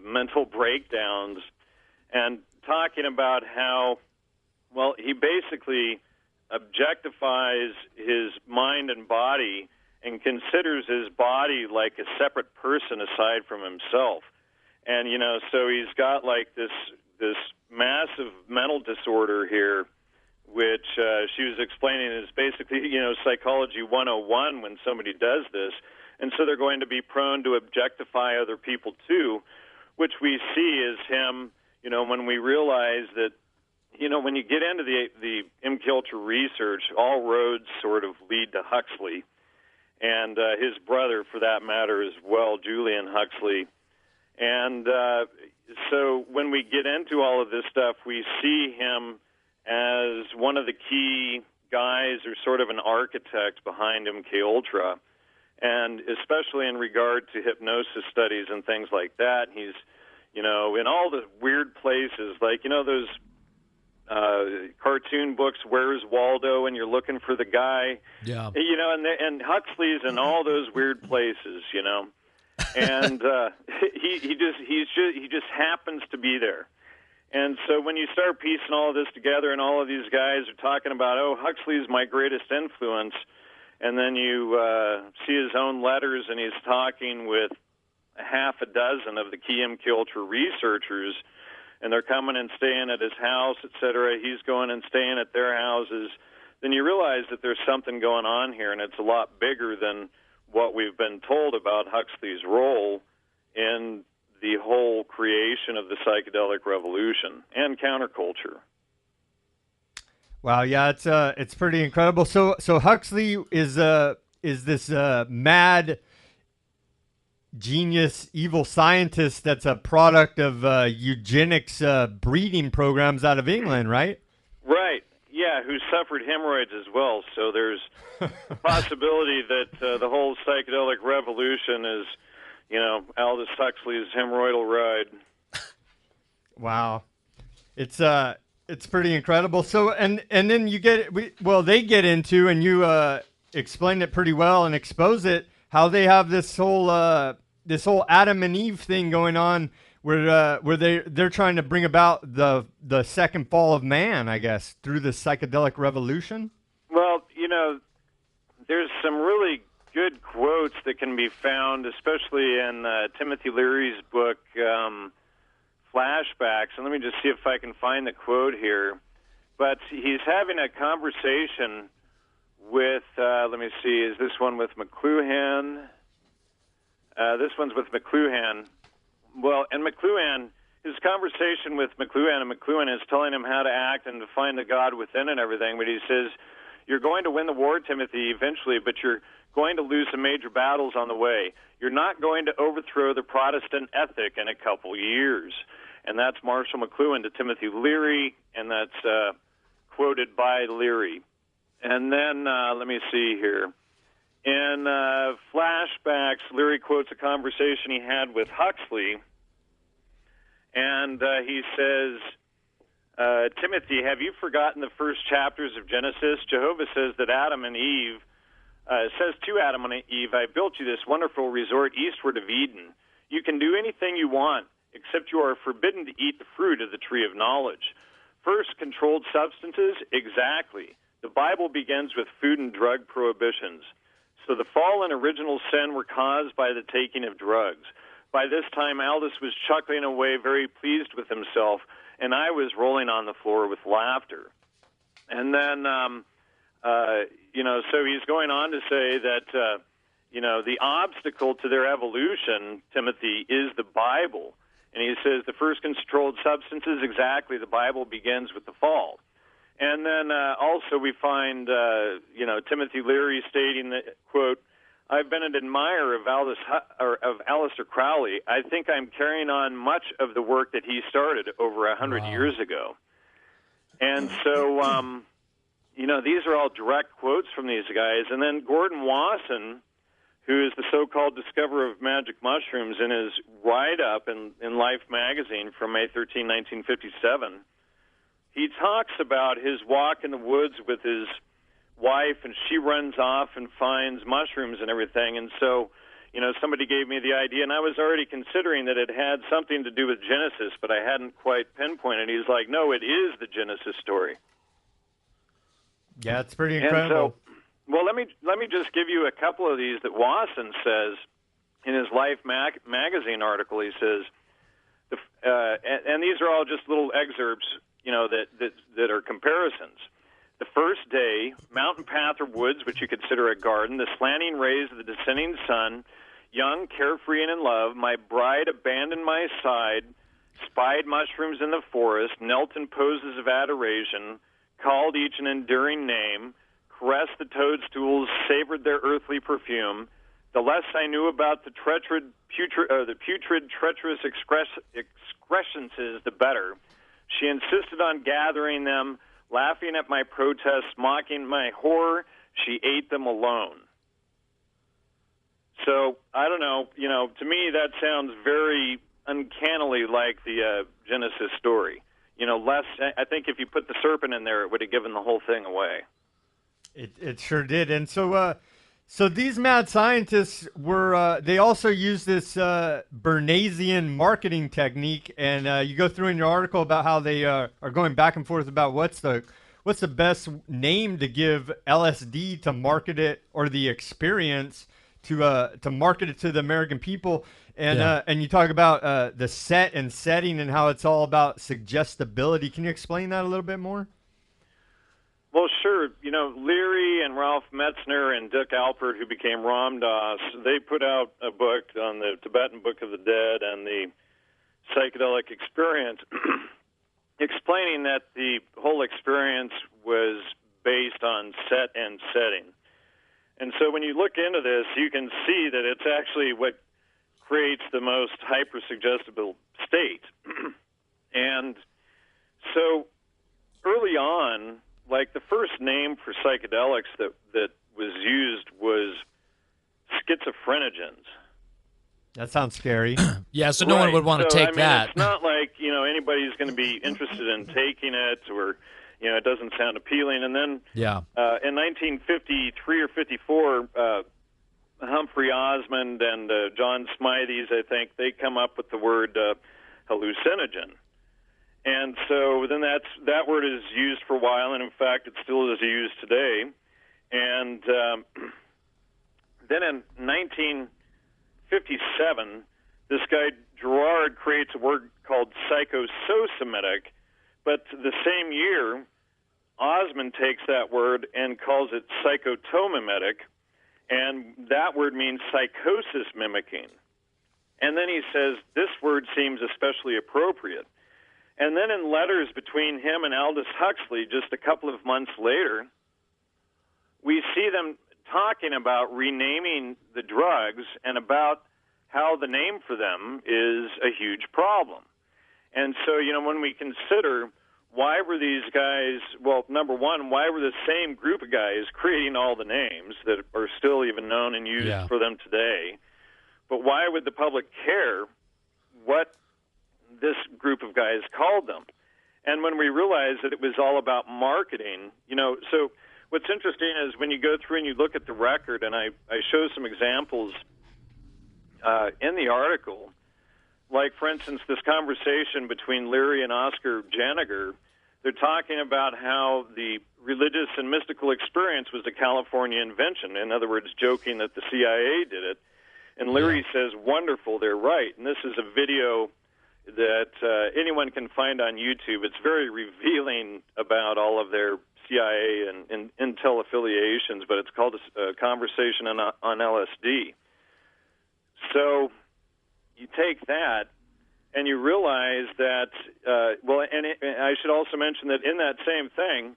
mental breakdowns and talking about how, well, he basically objectifies his mind and body and considers his body like a separate person aside from himself. And, you know, so he's got like this massive mental disorder here, which she was explaining is basically, you know, psychology 101 when somebody does this. And so they're going to be prone to objectify other people too, which we see is him, you know, when we realize that, you know, when you get into the MKUltra research, all roads sort of lead to Huxley, and his brother, for that matter, as well, Julian Huxley. And so when we get into all of this stuff, we see him as one of the key guys or sort of an architect behind MKUltra, and especially in regard to hypnosis studies and things like that. He's, you know, in all the weird places, like, you know, those cartoon books, Where's Waldo, and you're looking for the guy. Yeah. You know, and Huxley's in all those weird places, you know. And he just happens to be there. And so when you start piecing all of this together, and all of these guys are talking about, oh, Huxley's my greatest influence, and then you see his own letters, and he's talking with half a dozen of the key MKUltra researchers, and they're coming and staying at his house, et cetera. He's going and staying at their houses. Then you realize that there's something going on here, and it's a lot bigger than what we've been told about Huxley's role in the whole creation of the psychedelic revolution and counterculture. Wow, yeah, it's pretty incredible. So Huxley is this mad genius, evil scientist that's a product of eugenics breeding programs out of England, right? Right. Yeah, who suffered hemorrhoids as well. So there's a possibility that the whole psychedelic revolution is, you know, Aldous Huxley's hemorrhoidal ride. Wow, it's pretty incredible. So and then you they get into, and you explain it pretty well and expose it, how they have this whole Adam and Eve thing going on, where they're trying to bring about the second fall of man, I guess, through the psychedelic revolution. Well, you know, there's some really good quotes that can be found, especially in Timothy Leary's book, Flashbacks. And let me just see if I can find the quote here. But he's having a conversation with, let me see, is this one with McLuhan? This one's with McLuhan. Well, and McLuhan, his conversation with McLuhan, and McLuhan is telling him how to act and to find the God within and everything. But he says, you're going to win the war, Timothy, eventually, but you're going to lose some major battles on the way. You're not going to overthrow the Protestant ethic in a couple years. And that's Marshall McLuhan to Timothy Leary, and that's quoted by Leary. And then, let me see here. In Flashbacks, Leary quotes a conversation he had with Huxley, and he says, Timothy, have you forgotten the first chapters of Genesis? Jehovah says that Adam and Eve, says to Adam and Eve, I built you this wonderful resort eastward of Eden. You can do anything you want, except you are forbidden to eat the fruit of the tree of knowledge. First, controlled substances? Exactly. The Bible begins with food and drug prohibitions. So the fall and original sin were caused by the taking of drugs. By this time, Aldous was chuckling away, very pleased with himself, and I was rolling on the floor with laughter. And then, so he's going on to say that, the obstacle to their evolution, Timothy, is the Bible. And he says the first controlled substances, exactly, the Bible begins with the fall. And then also we find, Timothy Leary stating that, quote, I've been an admirer of Aleister Crowley. I think I'm carrying on much of the work that he started over 100 years ago. And so, these are all direct quotes from these guys. And then Gordon Wasson, who is the so-called discoverer of magic mushrooms, in his write-up in Life magazine from May 13, 1957, he talks about his walk in the woods with his wife, and she runs off and finds mushrooms and everything. And so, somebody gave me the idea, and I was already considering that it had something to do with Genesis, but I hadn't quite pinpointed. He's like, no, it is the Genesis story. Yeah, it's pretty incredible. And so, well, let me just give you a couple of these that Wasson says in his Life magazine article. He says, and these are all just little excerpts, that are comparisons. The first day, mountain path or woods, which you consider a garden, the slanting rays of the descending sun, young, carefree, and in love, my bride abandoned my side, spied mushrooms in the forest, knelt in poses of adoration, called each an enduring name, caressed the toadstools, savored their earthly perfume. The less I knew about the putrid, treacherous excrescences, the better. She insisted on gathering them, laughing at my protests, mocking my horror. She ate them alone. So, I don't know, to me that sounds very uncannily like the Genesis story. I think if you put the serpent in there, it would have given the whole thing away. It sure did. And so these mad scientists were, they also used this Bernaysian marketing technique, and you go through in your article about how they are going back and forth about what's the best name to give LSD to market it, or the experience to market it to the American people. And you talk about the set and setting and how it's all about suggestibility. Can you explain that a little bit more? Well, sure. Leary and Ralph Metzner and Dick Alpert, who became Ram Dass, they put out a book on the Tibetan Book of the Dead and the psychedelic experience, explaining that the whole experience was based on set and setting. And so when you look into this, you can see that it's actually what creates the most hypersuggestible state. And so early on, like the first name for psychedelics that was used was schizophrenogens. That sounds scary. Yeah, so no one would want to take that. It's not like, anybody's going to be interested in taking it, or, it doesn't sound appealing. And then in 1953 or 54, Humphrey Osmond and John Smithies, I think, they come up with the word hallucinogen. And so then that word is used for a while, and in fact it still is used today. And Then in 1957, this guy Gerard creates a word called psychosocimetic, but the same year, Osmond takes that word and calls it psychotomimetic, and that word means psychosis mimicking. And then he says, this word seems especially appropriate. And then in letters between him and Aldous Huxley, just a couple of months later, we see them talking about renaming the drugs and about how the name for them is a huge problem. And so, when we consider why were these guys, well, number one, why were the same group of guys creating all the names that are still even known and used for them today? But why would the public care what this group of guys called them? And when we realize that it was all about marketing, so what's interesting is when you go through and you look at the record, and I show some examples in the article, like, for instance, this conversation between Leary and Oscar Janiger, they're talking about how the religious and mystical experience was a California invention. In other words, joking that the CIA did it. And Leary says, wonderful, they're right. And this is a video that anyone can find on YouTube. It's very revealing about all of their CIA and intel affiliations, but it's called a Conversation on LSD. So you take that, and you realize that, I should also mention that in that same thing,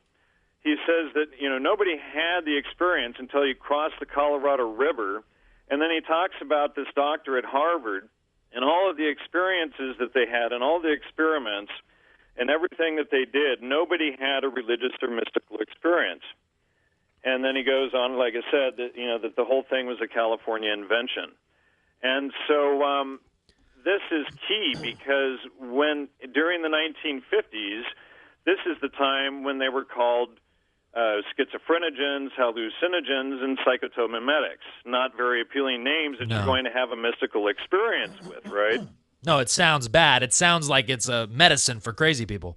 he says that, nobody had the experience until you crossed the Colorado River, and then he talks about this doctor at Harvard and all of the experiences that they had and all the experiments and everything that they did. Nobody had a religious or mystical experience. And then he goes on, like I said, that, that the whole thing was a California invention. And so this is key because during the 1950s, this is the time when they were called schizophrenogens, hallucinogens, and psychotomimetics. Not very appealing names that you're going to have a mystical experience with, right? No, it sounds bad. It sounds like it's a medicine for crazy people.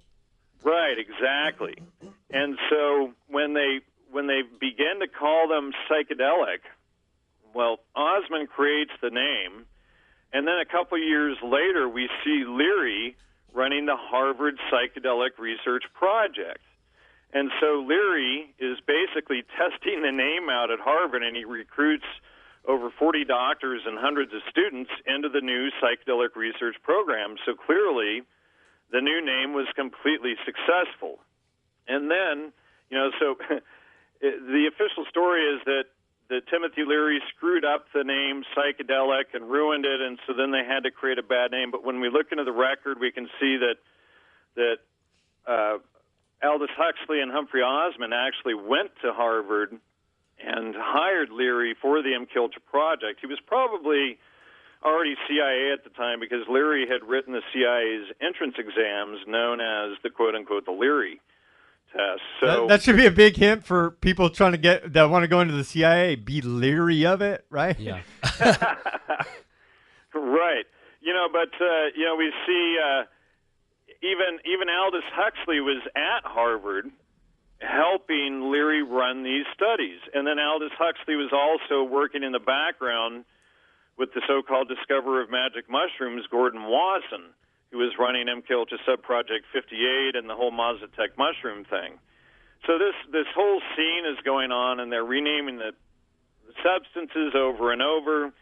Right, exactly. And so when they begin to call them psychedelic, well, Osmond creates the name, and then a couple years later we see Leary running the Harvard Psychedelic Research Project. And so Leary is basically testing the name out at Harvard, and he recruits over 40 doctors and hundreds of students into the new psychedelic research program. So clearly the new name was completely successful. And then, so the official story is that Timothy Leary screwed up the name psychedelic and ruined it, and so then they had to create a bad name. But when we look into the record, we can see that Aldous Huxley and Humphrey Osmond actually went to Harvard and hired Leary for the MKUltra project. He was probably already CIA at the time because Leary had written the CIA's entrance exams known as the quote-unquote the Leary test. So that should be a big hint for people trying to that want to go into the CIA. Be leery of it, right? Yeah. Right. But we see even Aldous Huxley was at Harvard helping Leary run these studies. And then Aldous Huxley was also working in the background with the so-called discoverer of magic mushrooms, Gordon Wasson, who was running MKUltra Subproject 58 and the whole Mazatec mushroom thing. So this whole scene is going on, and they're renaming the substances over and over.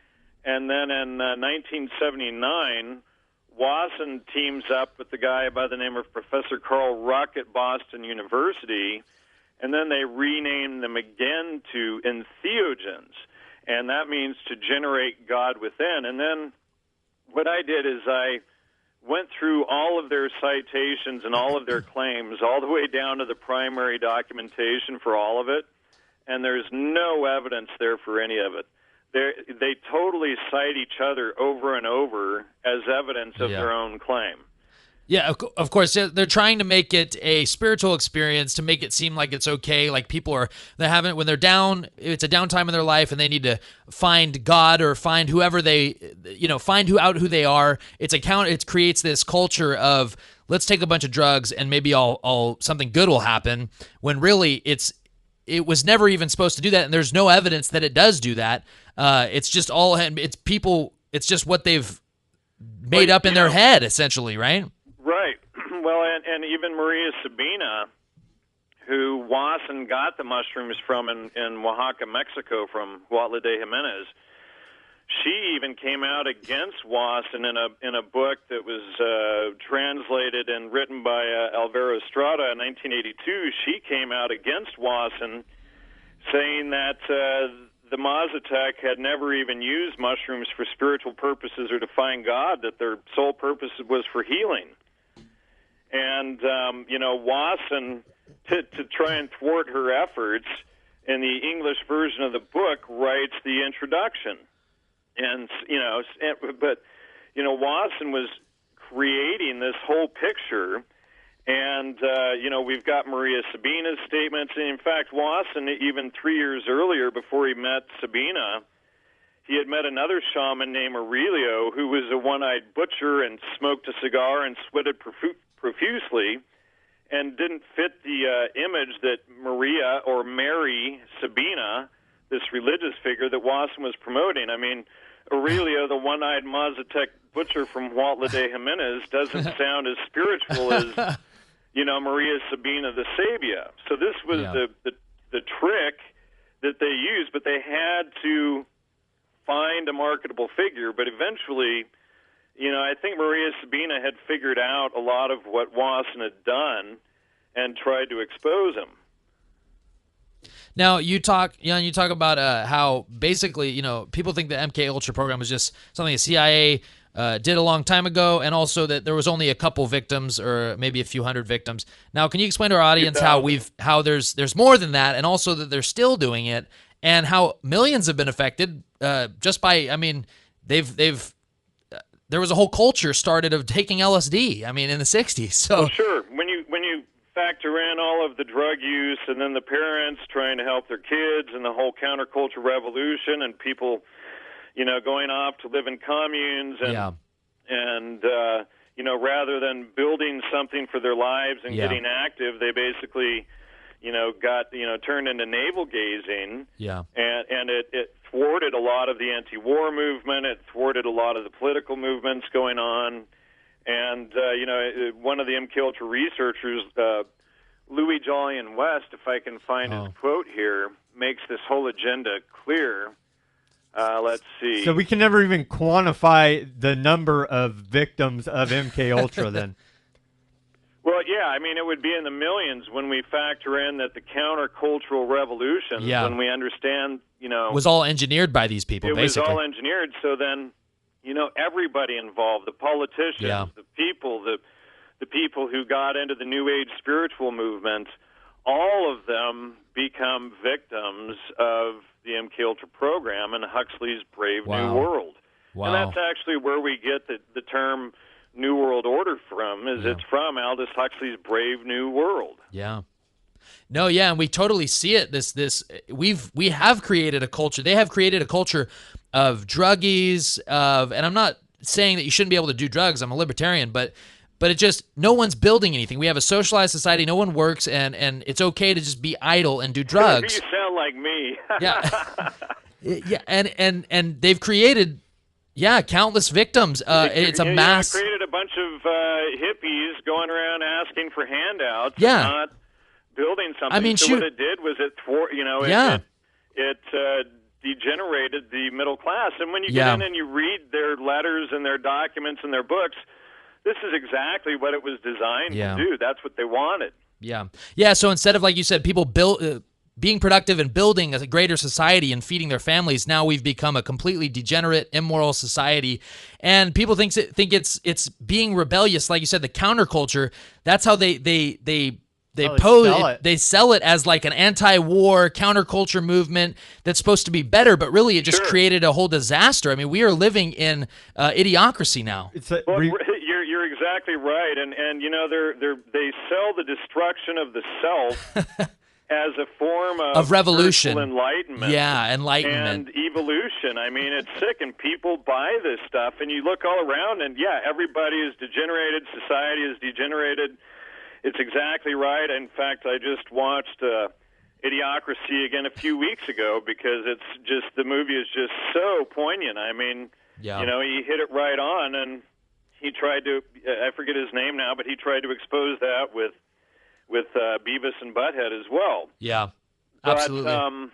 And then in 1979, Wasson teams up with the guy by the name of Professor Carl Ruck at Boston University, and then they rename them again to entheogens, and that means to generate God within. And then what I did is I went through all of their citations and all of their claims, all the way down to the primary documentation for all of it, and there's no evidence there for any of it. They totally cite each other over and over as evidence of their own claim. Yeah, of course. They're trying to make it a spiritual experience to make it seem like it's okay. Like they're having, when they're down, it's a downtime in their life and they need to find God or find whoever find out who they are. It creates this culture of, let's take a bunch of drugs and maybe something good will happen, when really it's it was never even supposed to do that, and there's no evidence that it does do that. It's just it's people. It's just what they've made up in their head, essentially, right? Right. Well, and even Maria Sabina, who Wasson got the mushrooms from in Oaxaca, Mexico, from Huautla de Jimenez, she even came out against Wasson in a book that was translated and written by Alvaro Estrada in 1982. She came out against Wasson, saying that the Mazatec had never even used mushrooms for spiritual purposes or to find God, that their sole purpose was for healing. And, Wasson, to try and thwart her efforts, in the English version of the book, writes the introduction. And, but Wasson was creating this whole picture, and, we've got Maria Sabina's statements. And in fact, Wasson, even 3 years earlier, before he met Sabina, he had met another shaman named Aurelio, who was a one-eyed butcher and smoked a cigar and sweated profusely, and didn't fit the image that Maria or Mary Sabina, this religious figure that Wasson was promoting. I mean, Aurelio, the one-eyed Mazatec butcher from Huautla de Jimenez, doesn't sound as spiritual as, Maria Sabina the Sabia. So this was the trick that they used, but they had to find a marketable figure. But eventually, I think Maria Sabina had figured out a lot of what Wasson had done and tried to expose him. Now you talk about how basically people think the MK Ultra program was just something the CIA did a long time ago, and also that there was only a couple victims or maybe a few hundred victims. Now, can you explain to our audience how there's more than that, and also that they're still doing it, and how millions have been affected just by they've there was a whole culture started of taking LSD. In the '60s. So well, sure, when you factor in all of the drug use, and then the parents trying to help their kids, and the whole counterculture revolution, and people, going off to live in communes, and rather than building something for their lives and getting active, they basically, got turned into navel gazing. Yeah, and it thwarted a lot of the anti-war movement. It thwarted a lot of the political movements going on. And, one of the MK Ultra researchers, Louis Jolyon West, if I can find his quote here, makes this whole agenda clear. Let's see. So we can never even quantify the number of victims of MK Ultra then? Well, yeah, it would be in the millions when we factor in that the countercultural revolution, when we understand, was all engineered by these people, basically. It was all engineered, so then... everybody involved, the politicians, the people, the people who got into the New Age spiritual movement, all of them become victims of the MK Ultra program and Huxley's Brave New World. Wow. And that's actually where we get the term New World Order from, it's from Aldous Huxley's Brave New World. Yeah. No, yeah, and we totally see it. We have created a culture. They have created a culture of druggies, and I'm not saying that you shouldn't be able to do drugs. I'm a libertarian, but it just, no one's building anything. We have a socialized society. No one works, and it's okay to just be idle and do drugs. You sound like me. Yeah, and they've created, countless victims. It's a mass. They created a bunch of hippies going around asking for handouts. Yeah. And not building something. So what it did was it degenerated the middle class. And when you get in and you read their letters and their documents and their books, this is exactly what it was designed to do. That's what they wanted. Yeah. So instead of, like you said, people being productive and building a greater society and feeding their families, now we've become a completely degenerate, immoral society. And people think it's being rebellious. Like you said, the counterculture. That's how they sell it as like an anti-war counterculture movement that's supposed to be better, but really it just created a whole disaster. We are living in idiocracy now. You're exactly right, and they sell the destruction of the self as a form of revolution, enlightenment, enlightenment and evolution. It's sick, and people buy this stuff, and you look all around, and everybody is degenerated. Society is degenerated. It's exactly right. In fact, I just watched Idiocracy again a few weeks ago because the movie is just so poignant. I mean, Yeah. you know, he hit it right on, and he tried to, I forget his name now, but he tried to expose that with Beavis and Butthead as well. Yeah. Absolutely. But,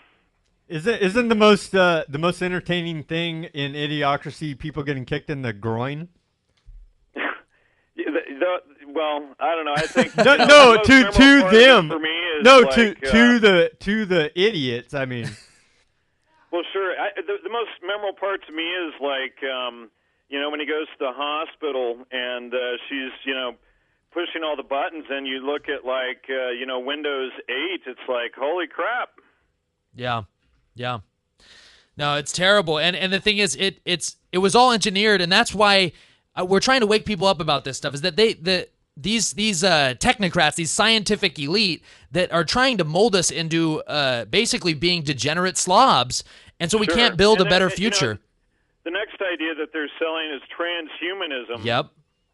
Isn't the most entertaining thing in Idiocracy people getting kicked in the groin? well, I don't know. I think No, you know, no, the most to memorable part of it them. For me is No, like, to the idiots. I mean, well, sure. The most memorable part to me is like, you know, when he goes to the hospital and she's, you know, pushing all the buttons, and you look at like, you know, Windows 8. It's like, holy crap. Yeah. Yeah. No, it's terrible. And the thing is, it was all engineered, and that's why we're trying to wake people up about this stuff. Is that these technocrats, these scientific elite that are trying to mold us into basically being degenerate slobs, and so we Sure. can't build And a better then, you know, future. the next idea that they're selling is transhumanism. Yep.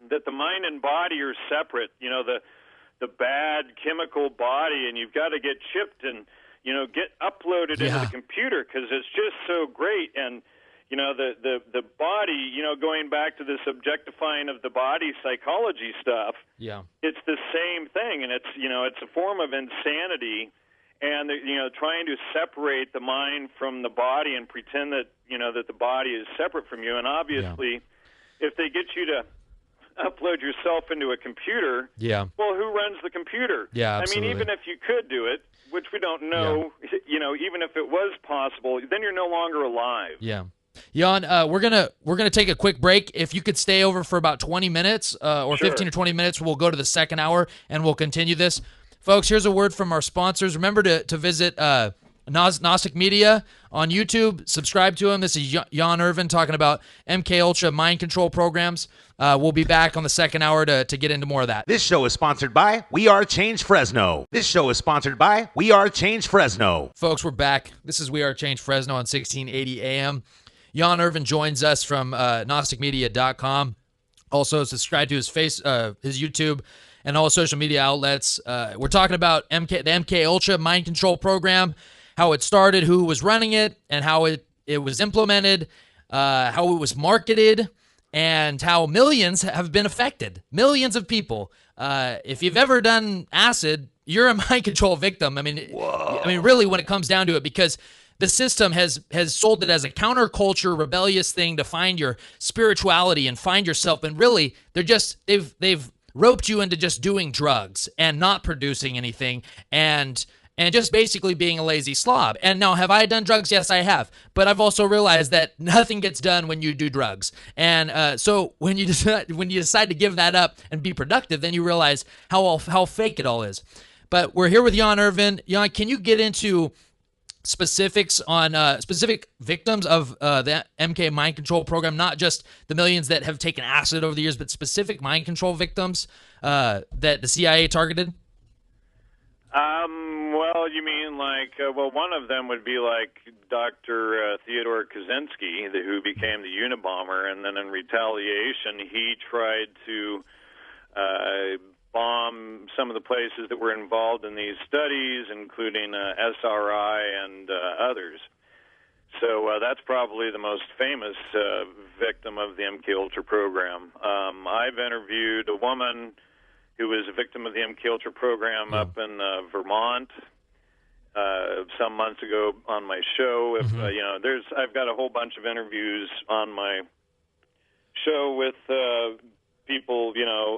That the mind and body are separate. You know, the bad chemical body, and you've got to get chipped and, you know, get uploaded into the computer because it's just so great. And, you know, the body, you know, going back to this objectifying of the body psychology stuff, Yeah. it's the same thing. And it's, you know, it's a form of insanity. And, you know, trying to separate the mind from the body and pretend that, you know, that the body is separate from you. And obviously, if they get you to upload yourself into a computer, well, who runs the computer? Yeah, absolutely. I mean, even if you could do it, which we don't know, you know, even if it was possible, then you're no longer alive. Yeah. Jan, we're gonna take a quick break. If you could stay over for about 20 minutes or 15 or 20 minutes, we'll go to the second hour and we'll continue this. Folks, here's a word from our sponsors. Remember to visit Gnostic Media on YouTube. Subscribe to him. This is Jan Irvin talking about MK Ultra mind control programs. We'll be back on the second hour to get into more of that. This show is sponsored by We Are Change Fresno. This show is sponsored by We Are Change Fresno. Folks, we're back. This is We Are Change Fresno on 1680 AM. Jan Irvin joins us from GnosticMedia.com. Also, subscribe to his YouTube and all social media outlets. We're talking about the MK Ultra mind control program, how it started, who was running it, and how it was implemented, how it was marketed, and how millions have been affected. Millions of people. If you've ever done acid, you're a mind control victim. I mean, really, when it comes down to it, because the system has sold it as a counterculture, rebellious thing to find your spirituality and find yourself. And really, they've roped you into just doing drugs and not producing anything and just basically being a lazy slob. And now, have I done drugs? Yes, I have. But I've also realized that nothing gets done when you do drugs. And so when you decide to give that up and be productive, then you realize how fake it all is. But we're here with Jan Irvin. Jan, can you get into specifics on specific victims of the MK mind control program, not just the millions that have taken acid over the years, but specific mind control victims that the CIA targeted? Well, you mean like, one of them would be like Dr. Theodore Kaczynski, who became the Unabomber, and then in retaliation, he tried to bomb some of the places that were involved in these studies, including SRI and others. So that's probably the most famous victim of the MK Ultra program. I've interviewed a woman who was a victim of the MK Ultra program up in Vermont some months ago on my show. If I've got a whole bunch of interviews on my show with people,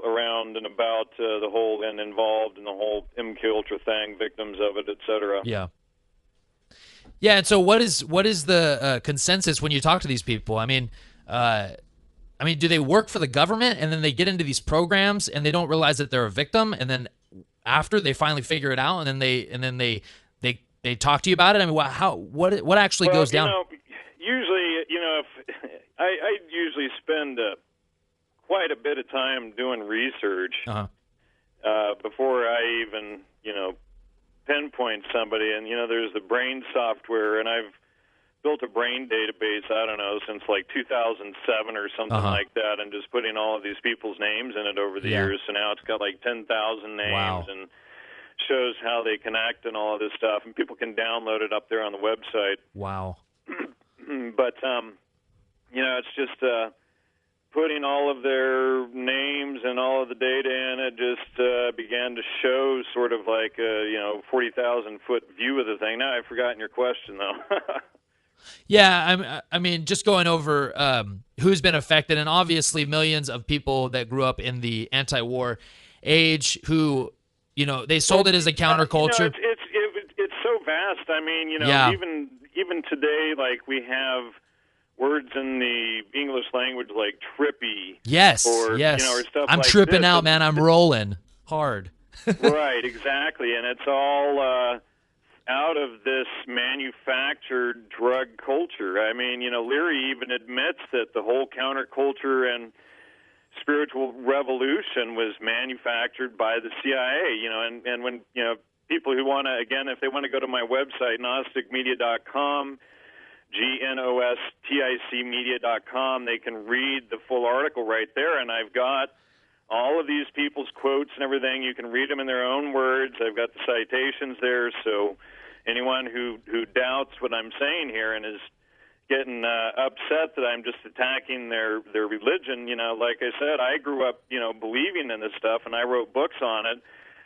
around and about the whole and involved in the whole MK Ultra thing, victims of it, etc. Yeah. Yeah, and so what is the consensus when you talk to these people? I mean, do they work for the government and then they get into these programs and they don't realize that they're a victim, and then after they finally figure it out and then they talk to you about it? I mean, what actually goes down? Usually, if I usually spend quite a bit of time doing research before I even, pinpoint somebody. And, there's the brain software, and I've built a brain database, I don't know, since like 2007 or something like that, and just putting all of these people's names in it over the years. So now it's got like 10,000 names. Wow. And shows how they connect and all of this stuff, and people can download it up there on the website. Wow. But it's just putting all of their names and all of the data in it just began to show sort of like a 40,000-foot view of the thing. Now I've forgotten your question though. Yeah, I mean, just going over who's been affected, and obviously millions of people that grew up in the anti-war age who, they sold it as a counterculture. It's so vast. I mean, even today, like we have words in the English language like trippy. Yes, or, yes. Or stuff I'm like tripping this. out, man. I'm rolling hard. Right, exactly, and it's all out of this manufactured drug culture. I mean, Leary even admits that the whole counterculture and spiritual revolution was manufactured by the CIA, and when, people who want to, again, if they want to go to my website, gnosticmedia.com, GNOSTICmedia.com, they can read the full article right there, and I've got all of these people's quotes and everything. You can read them in their own words. I've got the citations there, so anyone who doubts what I'm saying here and is getting upset that I'm just attacking their religion, like I said, I grew up, believing in this stuff, and I wrote books on it.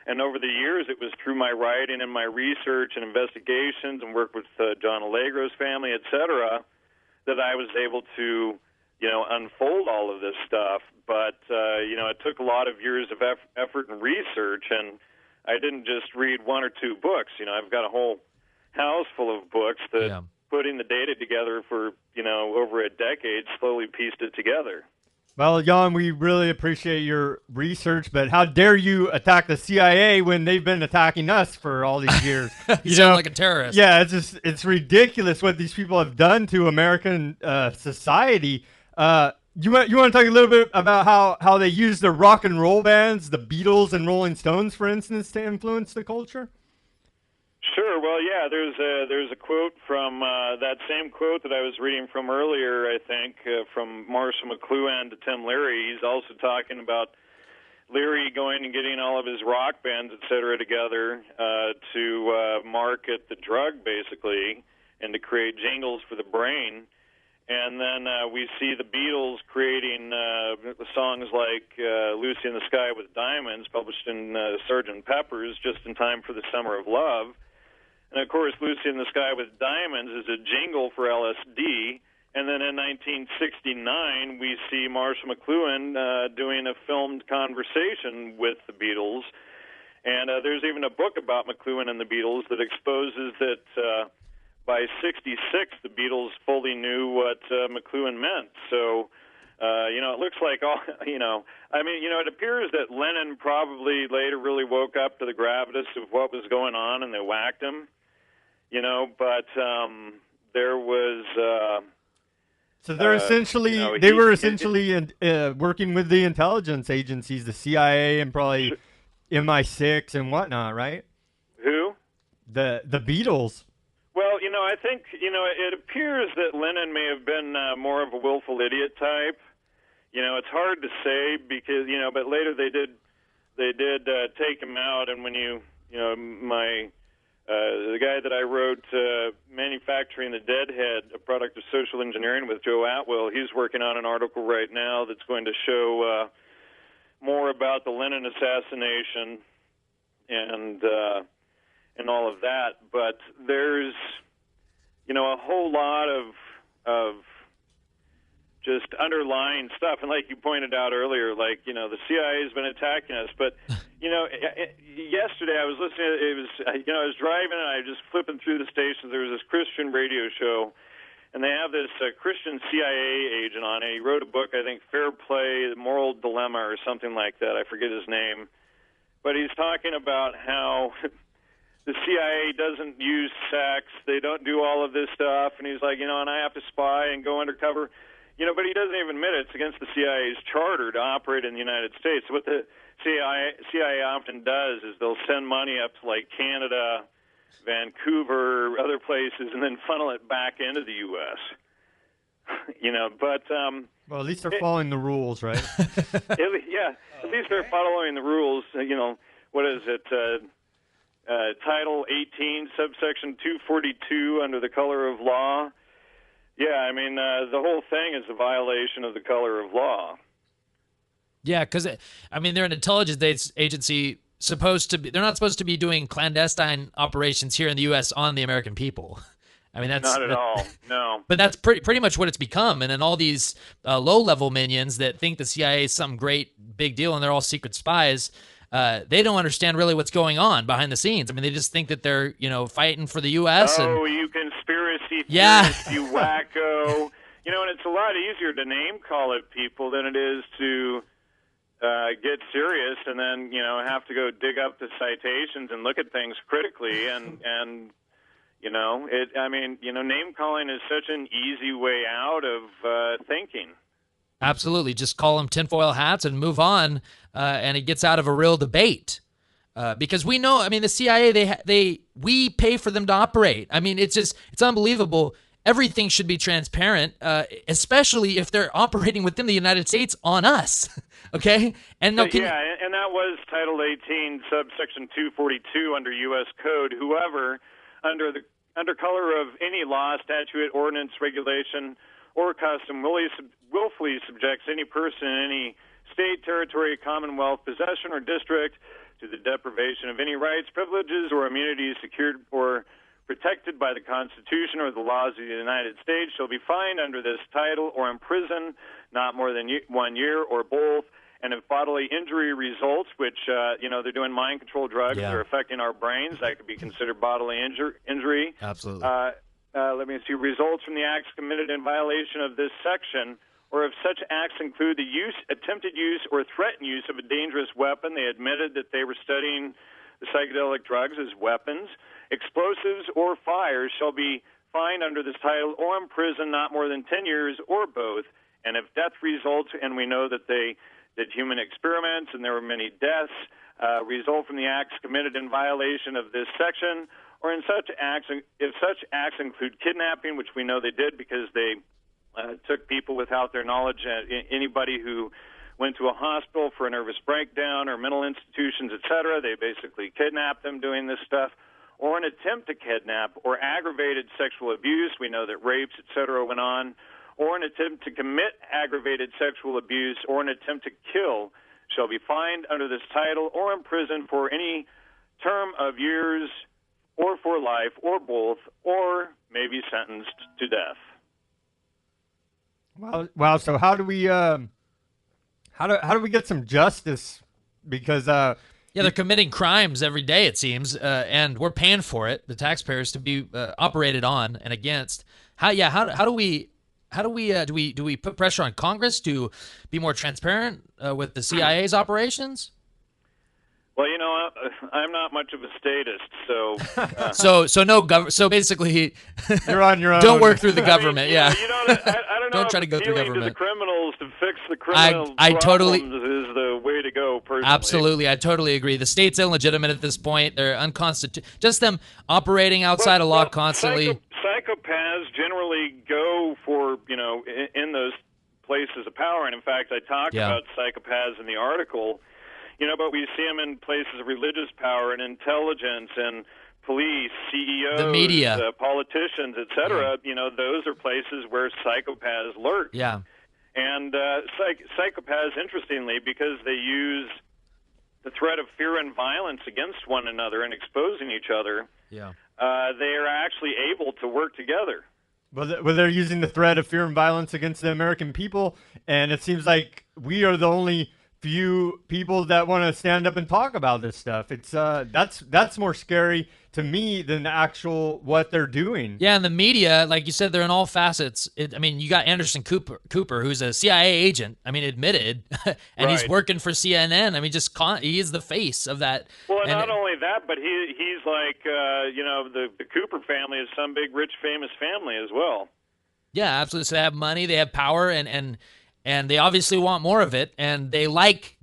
And over the years, it was through my writing and my research and investigations and work with John Allegro's family, et cetera, that I was able to, unfold all of this stuff. But, it took a lot of years of effort and research, and I didn't just read one or two books. I've got a whole house full of books that putting the data together for, over a decade slowly pieced it together. Well, Jan, we really appreciate your research, but how dare you attack the CIA when they've been attacking us for all these years? You sound like a terrorist. Yeah, it's ridiculous what these people have done to American society. You want to talk a little bit about how they use the rock and roll bands, the Beatles and Rolling Stones, for instance, to influence the culture? Sure. Well, yeah, there's a quote from that same quote that I was reading from earlier, I think, from Marshall McLuhan to Tim Leary. He's also talking about Leary going and getting all of his rock bands, et cetera, together to market the drug, basically, and to create jingles for the brain. And then we see the Beatles creating songs like Lucy in the Sky with Diamonds, published in Sgt. Pepper's just in time for the Summer of Love. And, of course, Lucy in the Sky with Diamonds is a jingle for LSD. And then in 1969, we see Marshall McLuhan doing a filmed conversation with the Beatles. And there's even a book about McLuhan and the Beatles that exposes that by 66, the Beatles fully knew what McLuhan meant. So, it looks like it appears that Lennon probably later really woke up to the gravitas of what was going on, and they whacked him. But there was. So they're essentially they were essentially working with the intelligence agencies, the CIA, and probably MI6 and whatnot, right? Who? The Beatles. Well, I think it appears that Lennon may have been more of a willful idiot type. It's hard to say because but later they did take him out, and when the guy that I wrote, Manufacturing the Deadhead, a Product of Social Engineering with Joe Atwill, he's working on an article right now that's going to show more about the Lennon assassination and all of that. But there's, a whole lot of just underlying stuff. And like you pointed out earlier, like, the CIA has been attacking us. But, yesterday I was listening, I was driving and I was just flipping through the stations. There was this Christian radio show, and they have this Christian CIA agent on it. He wrote a book, I think, Fair Play, The Moral Dilemma or something like that. I forget his name. But he's talking about how the CIA doesn't use sex. They don't do all of this stuff. And he's like, and I have to spy and go undercover. But he doesn't even admit it. It's against the CIA's charter to operate in the United States. What the CIA often does is they'll send money up to, like, Canada, Vancouver, other places, and then funnel it back into the U.S. But well, at least they're following the rules, right? At least they're following the rules. What is it? Title 18, subsection 242, under the color of law. Yeah, I mean, the whole thing is a violation of the color of law. Yeah, because, I mean, they're an intelligence agency they're not supposed to be doing clandestine operations here in the U.S. on the American people. I mean, that's not at all. No. But that's pretty much what it's become. And then all these low-level minions that think the CIA is some great big deal and they're all secret spies, they don't understand really what's going on behind the scenes. I mean, they just think that they're, fighting for the U.S. Oh, you conspiracy theorist, yeah. You wacko. And it's a lot easier to name call it people than it is to get serious and then, have to go dig up the citations and look at things critically and name calling is such an easy way out of thinking. Absolutely. Just call them tinfoil hats and move on, and it gets out of a real debate. Because we know, I mean, the CIA, we pay for them to operate. I mean, it's unbelievable. Everything should be transparent, especially if they're operating within the United States on us. Okay? And no, and that was Title 18, subsection 242 under U.S. Code. Whoever, under color of any law, statute, ordinance, regulation, or custom, willfully subjects any person in any state, territory, commonwealth, possession, or district to the deprivation of any rights, privileges, or immunities secured or protected by the Constitution or the laws of the United States shall be fined under this title or imprisoned not more than 1 year or both. And if bodily injury results, which, they're doing mind control drugs, they're affecting our brains, that could be considered bodily injury. Absolutely. Let me see. Results from the acts committed in violation of this section, or if such acts include the use, attempted use, or threatened use of a dangerous weapon, they admitted that they were studying the psychedelic drugs as weapons, explosives, or fires shall be fined under this title or imprisoned not more than 10 years or both. And if death results, and we know that they did human experiments and there were many deaths, result from the acts committed in violation of this section, or in such acts, if such acts include kidnapping, which we know they did because they took people without their knowledge, anybody who went to a hospital for a nervous breakdown or mental institutions, etc., they basically kidnapped them doing this stuff, or an attempt to kidnap or aggravated sexual abuse. We know that rapes, etc., went on, or an attempt to commit aggravated sexual abuse or an attempt to kill shall be fined under this title or imprisoned for any term of years or for life or both, or may be sentenced to death. Wow. So how do we get some justice? Because they're committing crimes every day, it seems, and we're paying for it, the taxpayers, to be operated on and against. How do we put pressure on Congress to be more transparent with the CIA's operations? Well, I'm not much of a statist, so So basically, you're on your own. Don't work through the government. I don't know. Don't try to go through appealing government. To the criminals to fix the criminal totally problems is the way to go. Personally, absolutely, I totally agree. The state's illegitimate at this point. They're unconstitutional. Just them operating outside of law constantly. Psychopaths generally go for in those places of power, and in fact, I talk about psychopaths in the article. But we see them in places of religious power and intelligence and police, CEOs, the media, politicians, etc. Those are places where psychopaths lurk. Yeah. And psychopaths, interestingly, because they use the threat of fear and violence against one another and exposing each other, they are actually able to work together. Well, they're using the threat of fear and violence against the American people, and it seems like we are the only few people that want to stand up and talk about this stuff. It's that's more scary to me than the actual what they're doing. Yeah, and the media, like you said, they're in all facets. You got Anderson Cooper, who's a CIA agent. Admitted, and he's working for CNN. He is the face of that. Well, and not only that, but he's like the Cooper family is some big, rich, famous family as well. Yeah, absolutely. So they have money, they have power, and they obviously want more of it, and they like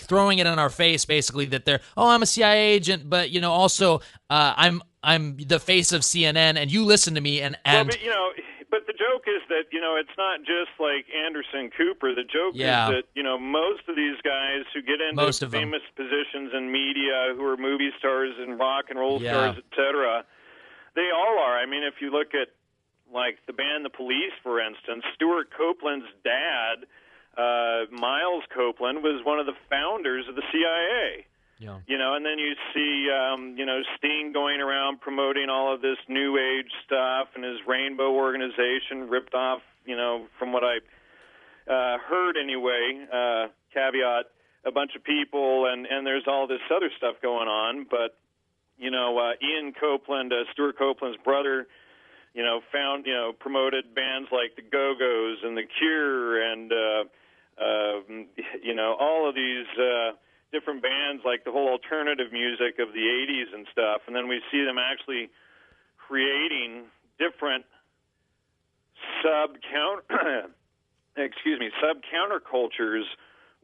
throwing it in our face, basically, that I'm a CIA agent, but I'm the face of CNN, and you listen to me, and Well, But the joke is that, it's not just like Anderson Cooper. The joke is that, most of these guys who get into famous positions in media, who are movie stars and rock and roll stars, et cetera, they all are. I mean, if you look at, like, the band The Police, for instance, Stuart Copeland's dad, Miles Copeland, was one of the founders of the CIA. Yeah. And then you see, Sting going around promoting all of this New Age stuff, and his Rainbow organization ripped off, from what I heard anyway, caveat, a bunch of people, and there's all this other stuff going on. But, Ian Copeland, Stuart Copeland's brother, promoted bands like the Go-Go's and the Cure and, all of these different bands, like the whole alternative music of the 80s and stuff. And then we see them actually creating different sub-countercultures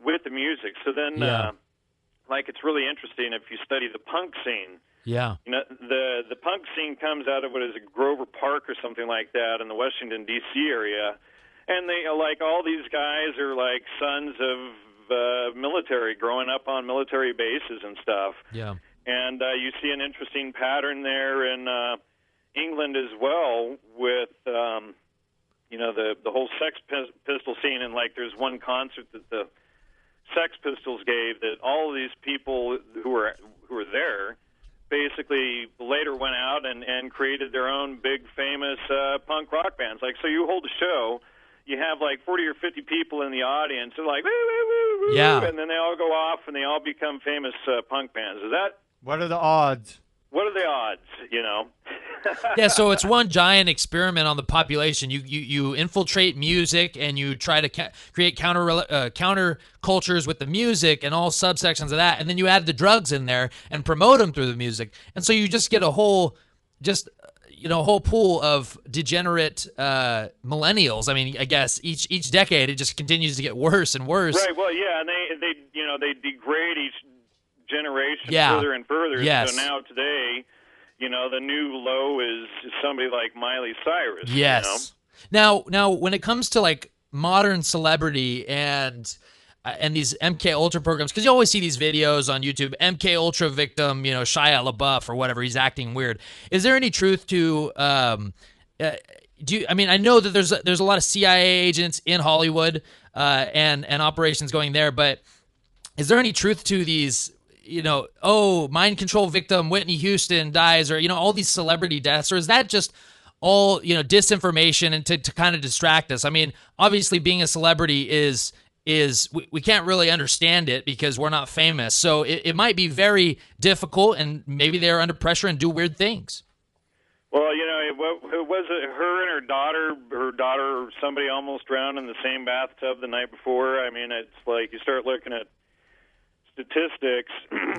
with the music. So then, it's really interesting if you study the punk scene. Yeah. The punk scene comes out of what is Grover Park or something like that in the Washington, D.C. area. And they, like, all these guys are like sons of military, growing up on military bases and stuff. Yeah. And you see an interesting pattern there in England as well with, the whole Sex Pistol scene. And, like, there's one concert that the Sex Pistols gave that all of these people who were there basically later went out and created their own big famous punk rock bands. Like, so you hold a show, you have like 40 or 50 people in the audience, and like, woo, woo, woo, woo, yeah, and then they all go off and they all become famous punk bands. Is that? What are the odds? What are the odds, Yeah, so it's one giant experiment on the population. You infiltrate music and you try to create counter cultures with the music and all subsections of that, and then you add the drugs in there and promote them through the music, and so you just get a whole pool of degenerate millennials. I mean, I guess each decade it just continues to get worse and worse. Right. Well, yeah, and they degrade each generation Yeah. further and further. Yes. So now today, the new low is somebody like Miley Cyrus. Yes. Now, when it comes to like modern celebrity and these MK Ultra programs, because you always see these videos on YouTube, MK Ultra victim, Shia LaBeouf or whatever, he's acting weird. Is there any truth to? I know that there's a lot of CIA agents in Hollywood and operations going there, but is there any truth to these? Mind control victim Whitney Houston dies, or all these celebrity deaths, or is that just all disinformation and to kind of distract us? I mean, obviously being a celebrity is we can't really understand it because we're not famous, so it might be very difficult, and maybe they're under pressure and do weird things. Well, was it her and her daughter? Her daughter, somebody almost drowned in the same bathtub the night before. I mean, it's like you start looking at statistics,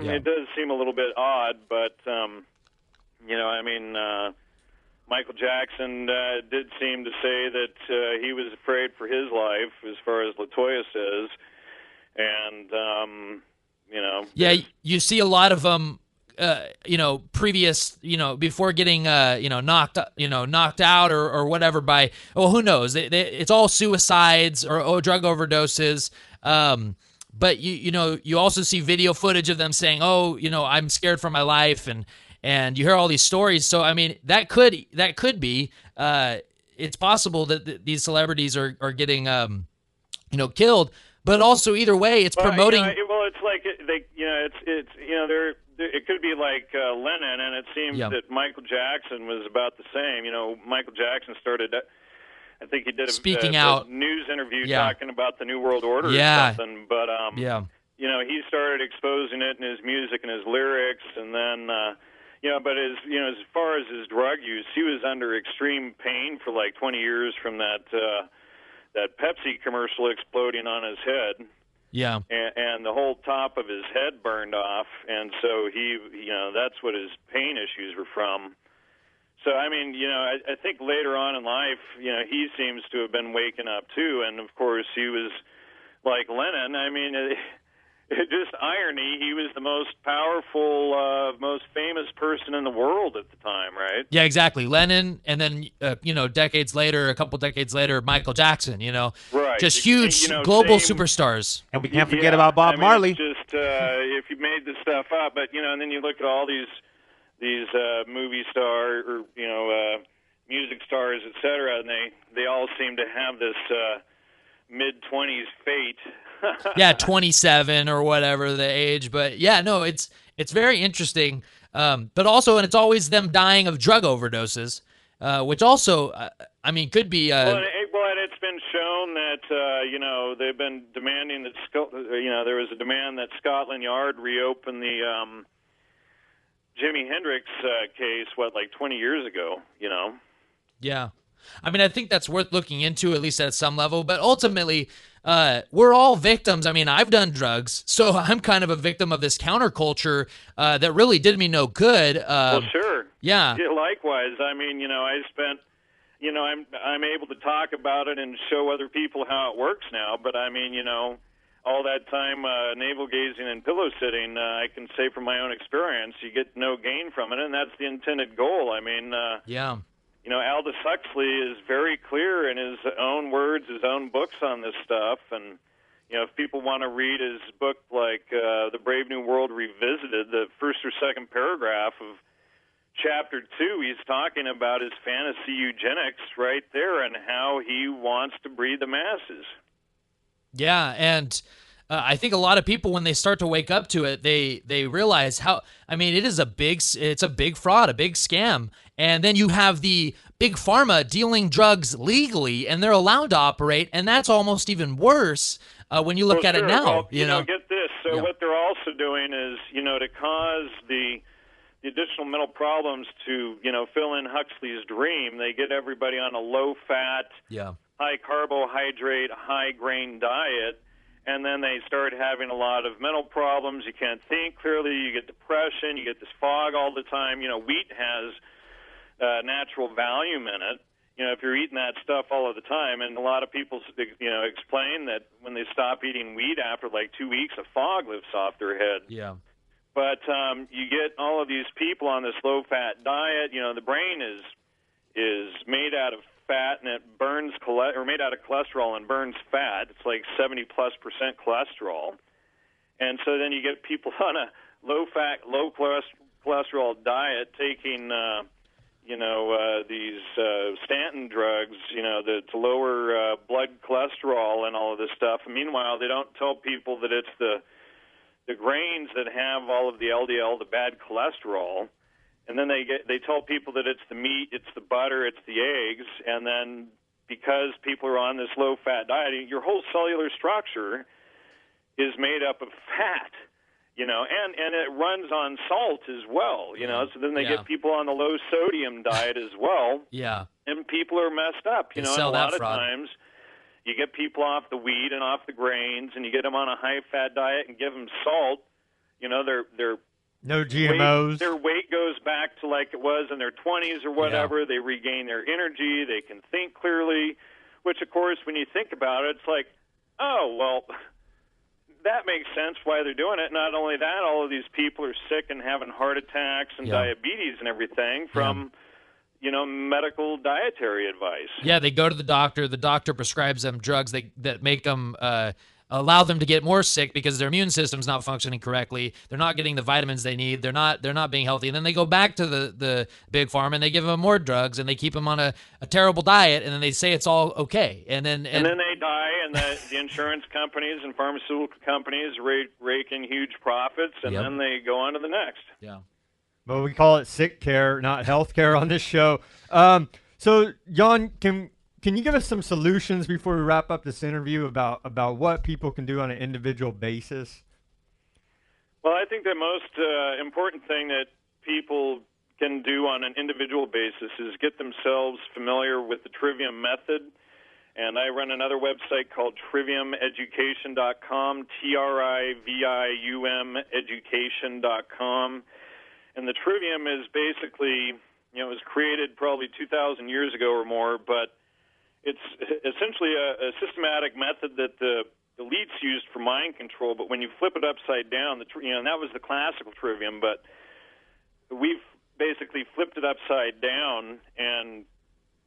Yeah. It does seem a little bit odd, but Michael Jackson did seem to say that he was afraid for his life, as far as LaToya says, and Yeah, you see a lot of them. Previous, before getting, knocked out or whatever by, who knows? It's all suicides or drug overdoses. But you also see video footage of them saying, I'm scared for my life, and you hear all these stories. So I mean, that could be. It's possible that these celebrities are getting killed. But also either way, it's promoting. It's like it could be like Lennon, and it seems that Michael Jackson was about the same. Michael Jackson started. I think he did a news interview talking about the New World Order or something. But he started exposing it in his music and his lyrics, and then but as far as his drug use, he was under extreme pain for like 20 years from that Pepsi commercial exploding on his head. Yeah. And the whole top of his head burned off, and so he that's what his pain issues were from. So, I mean, I think later on in life, he seems to have been waking up too, and of course he was like Lennon. I mean, just irony. He was the most powerful, most famous person in the world at the time, right? Yeah, exactly. Lennon, and then decades later, a couple decades later, Michael Jackson. Right. Just huge global superstars. And we can't forget about Bob Marley. It's just if you made this stuff up, but and then you look at all these movie stars or music stars, etc., and they all seem to have this mid-20s fate. Yeah, 27 or whatever the age. But yeah, no, it's very interesting. But also, and it's always them dying of drug overdoses, which also, could be. Well, and it's been shown that they've been demanding that there was a demand that Scotland Yard reopen the Jimi Hendrix case. 20 years ago? Yeah. I think that's worth looking into, at least at some level. But ultimately, we're all victims. I've done drugs, so I'm kind of a victim of this counterculture that really did me no good. Well, sure. Yeah. Likewise. I spent, I'm able to talk about it and show other people how it works now. But all that time navel gazing and pillow sitting, I can say from my own experience, you get no gain from it, and that's the intended goal. Yeah. Aldous Huxley is very clear in his own words, his own books on this stuff. And, if people want to read his book like The Brave New World Revisited, the first or second paragraph of Chapter 2, he's talking about his fantasy eugenics right there and how he wants to breed the masses. Yeah, and I think a lot of people, when they start to wake up to it, they realize how, it's a big fraud, a big scam. And then you have the big pharma dealing drugs legally, and they're allowed to operate, and that's almost even worse when you look at it now. Well, get this. So what they're also doing is, to cause the additional mental problems to, fill in Huxley's dream, they get everybody on a low-fat, high carbohydrate, high grain diet, and then they start having a lot of mental problems. You can't think clearly. You get depression. You get this fog all the time. Wheat has natural Valium in it. If you're eating that stuff all of the time, and a lot of people, explain that when they stop eating wheat after 2 weeks, a fog lifts off their head. Yeah. But you get all of these people on this low-fat diet. The brain is made out of fat, and it burns made out of cholesterol and burns fat. It's 70+% cholesterol. And so then you get people on a low-fat, low cholesterol diet taking, these statin drugs, to lower blood cholesterol and all of this stuff. And meanwhile, they don't tell people that it's the grains that have all of the LDL, the bad cholesterol. And then they tell people that it's the meat, it's the butter, it's the eggs, and then because people are on this low-fat diet, your whole cellular structure is made up of fat, and it runs on salt as well, So then they get people on the low-sodium diet as well. Yeah. And people are messed up, and a lot of times you get people off the wheat and off the grains, and you get them on a high-fat diet and give them salt, they're no GMOs. Their weight goes back to like it was in their 20s or whatever. Yeah. They regain their energy. They can think clearly, which, of course, when you think about it, it's like, oh, well, that makes sense why they're doing it. Not only that, all of these people are sick and having heart attacks and diabetes and everything from, medical dietary advice. Yeah, they go to the doctor. The doctor prescribes them drugs that make them allow them to get more sick because their immune system's not functioning correctly. They're not getting the vitamins they need. They're not being healthy. And then they go back to the big pharma and they give them more drugs and they keep them on a terrible diet, and then they say it's all okay. And then they die, and the insurance companies and pharmaceutical companies rake in huge profits, and then they go on to the next. Yeah. But we call it sick care, not health care on this show. So, Jan, Can you give us some solutions before we wrap up this interview about what people can do on an individual basis? Well, I think the most important thing that people can do on an individual basis is get themselves familiar with the Trivium method. And I run another website called triviumeducation.com, TRIVIUM education.com. And the Trivium is basically, it was created probably 2,000 years ago or more, but it's essentially a systematic method that the elites used for mind control, but when you flip it upside down, and that was the classical trivium, but we've basically flipped it upside down and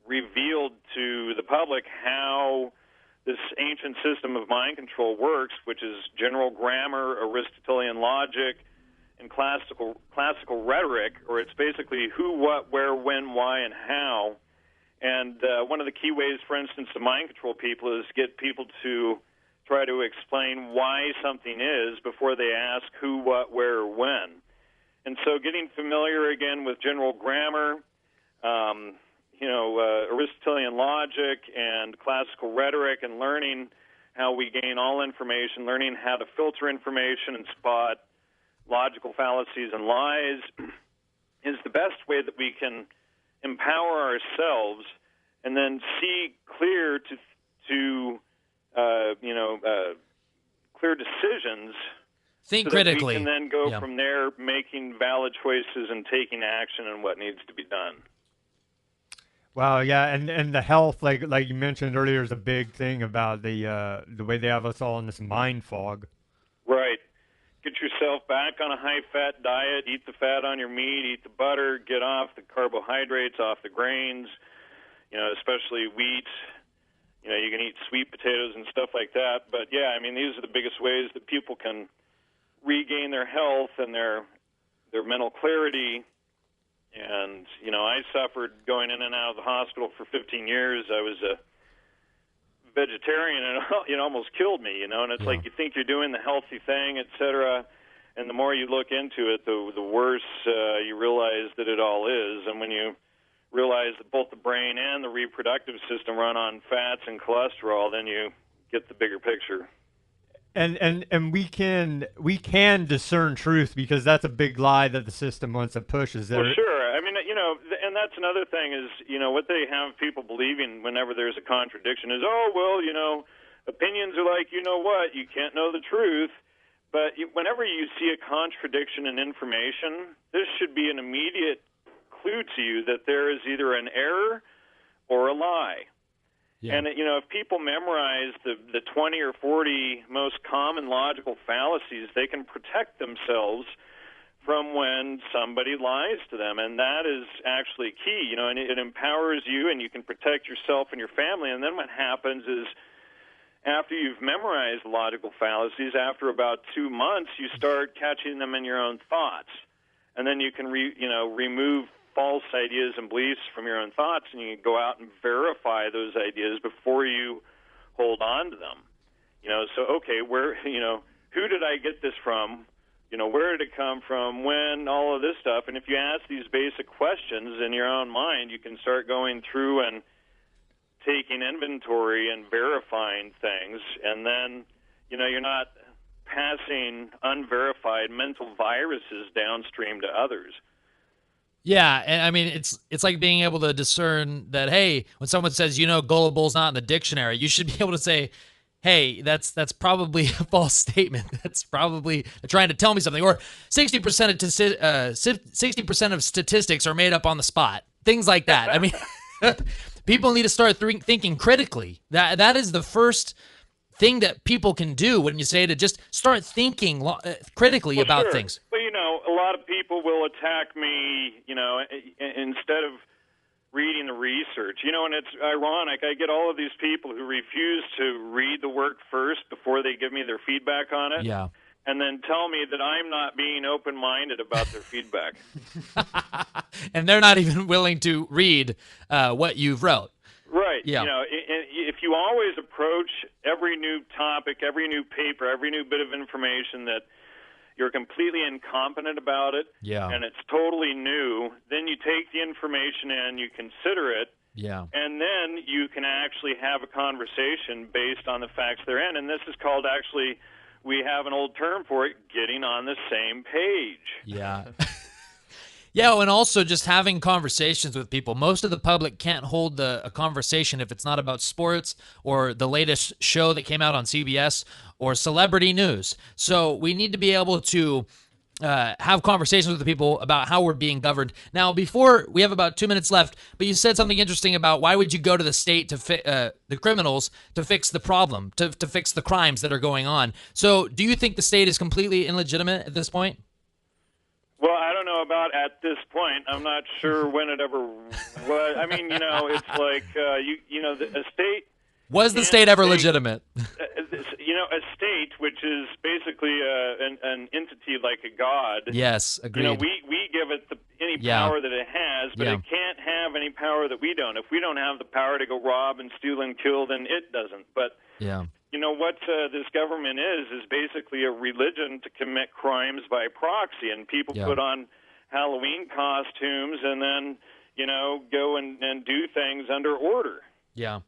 revealed to the public how this ancient system of mind control works, which is general grammar, Aristotelian logic, and classical rhetoric, or it's basically who, what, where, when, why, and how. And one of the key ways, for instance, to mind control people is get people to try to explain why something is before they ask who, what, where, or when. And so getting familiar again with general grammar, Aristotelian logic and classical rhetoric, and learning how we gain all information, learning how to filter information and spot logical fallacies and lies is the best way that we can empower ourselves and then see clear clear decisions. Think so critically. That we can then go from there, making valid choices and taking action on what needs to be done. Wow, yeah, and the health, like you mentioned earlier, is a big thing about the way they have us all in this mind fog. Right. Get yourself back on a high-fat diet, eat the fat on your meat, eat the butter, get off the carbohydrates, off the grains, especially wheat. You can eat sweet potatoes and stuff like that. But, yeah, I mean, these are the biggest ways that people can regain their health and their mental clarity. And, I suffered going in and out of the hospital for 15 years. I was a vegetarian, and it almost killed me, and it's like you think you're doing the healthy thing, et cetera, and the more you look into it, the worse you realize that it all is. And when you realize that both the brain and the reproductive system run on fats and cholesterol, then you get the bigger picture. And we can discern truth, because that's a big lie that the system wants to push. Is there? Well, sure. I mean, and that's another thing is, what they have people believing whenever there's a contradiction is, opinions are like, what, you can't know the truth. But whenever you see a contradiction in information, this should be an immediate clue to you that there is either an error or a lie. Yeah. And, if people memorize the 20 or 40 most common logical fallacies, they can protect themselves from when somebody lies to them. And that is actually key, and it empowers you, and you can protect yourself and your family. And then what happens is, after you've memorized logical fallacies, after about 2 months, you start catching them in your own thoughts. And then you can remove false ideas and beliefs from your own thoughts, and you can go out and verify those ideas before you hold on to them. So, okay, where, who did I get this from? Where did it come from? When? All of this stuff. And if you ask these basic questions in your own mind, you can start going through and taking inventory and verifying things. And then, you're not passing unverified mental viruses downstream to others. Yeah, and I mean, it's like being able to discern that, hey, when someone says, gullible's not in the dictionary, you should be able to say, hey, that's probably a false statement. That's probably trying to tell me something. Or 60% of statistics are made up on the spot. Things like that. I mean, people need to start thinking critically. That is the first thing that people can do when you say to just start thinking critically about things. Well, a lot of people will attack me, instead of reading the research. And it's ironic. I get all of these people who refuse to read the work first before they give me their feedback on it. Yeah. And then tell me that I'm not being open-minded about their feedback. And they're not even willing to read what you've wrote. Right. Yeah. If you always approach every new topic, every new paper, every new bit of information that you're completely incompetent about it, and it's totally new, then you take the information in, you consider it, and then you can actually have a conversation based on the facts therein. And this is called, actually, we have an old term for it, getting on the same page. Yeah. Yeah, and also just having conversations with people. Most of the public can't hold a conversation if it's not about sports or the latest show that came out on CBS or celebrity news. So we need to be able to have conversations with the people about how we're being governed. Now, before we have about 2 minutes left, but you said something interesting about why would you go to the state to the criminals to fix the problem, to fix the crimes that are going on. So do you think the state is completely illegitimate at this point? Well, I don't know about at this point. I'm not sure when it ever was. I mean, it's like, a state... Was the state ever legitimate? A state, which is basically an entity like a god. Yes, agreed. We give it any power that it has, but it can't have any power that we don't. If we don't have the power to go rob and steal and kill, then it doesn't. But what this government is basically a religion to commit crimes by proxy, and people put on Halloween costumes and then go and do things under order. Yeah.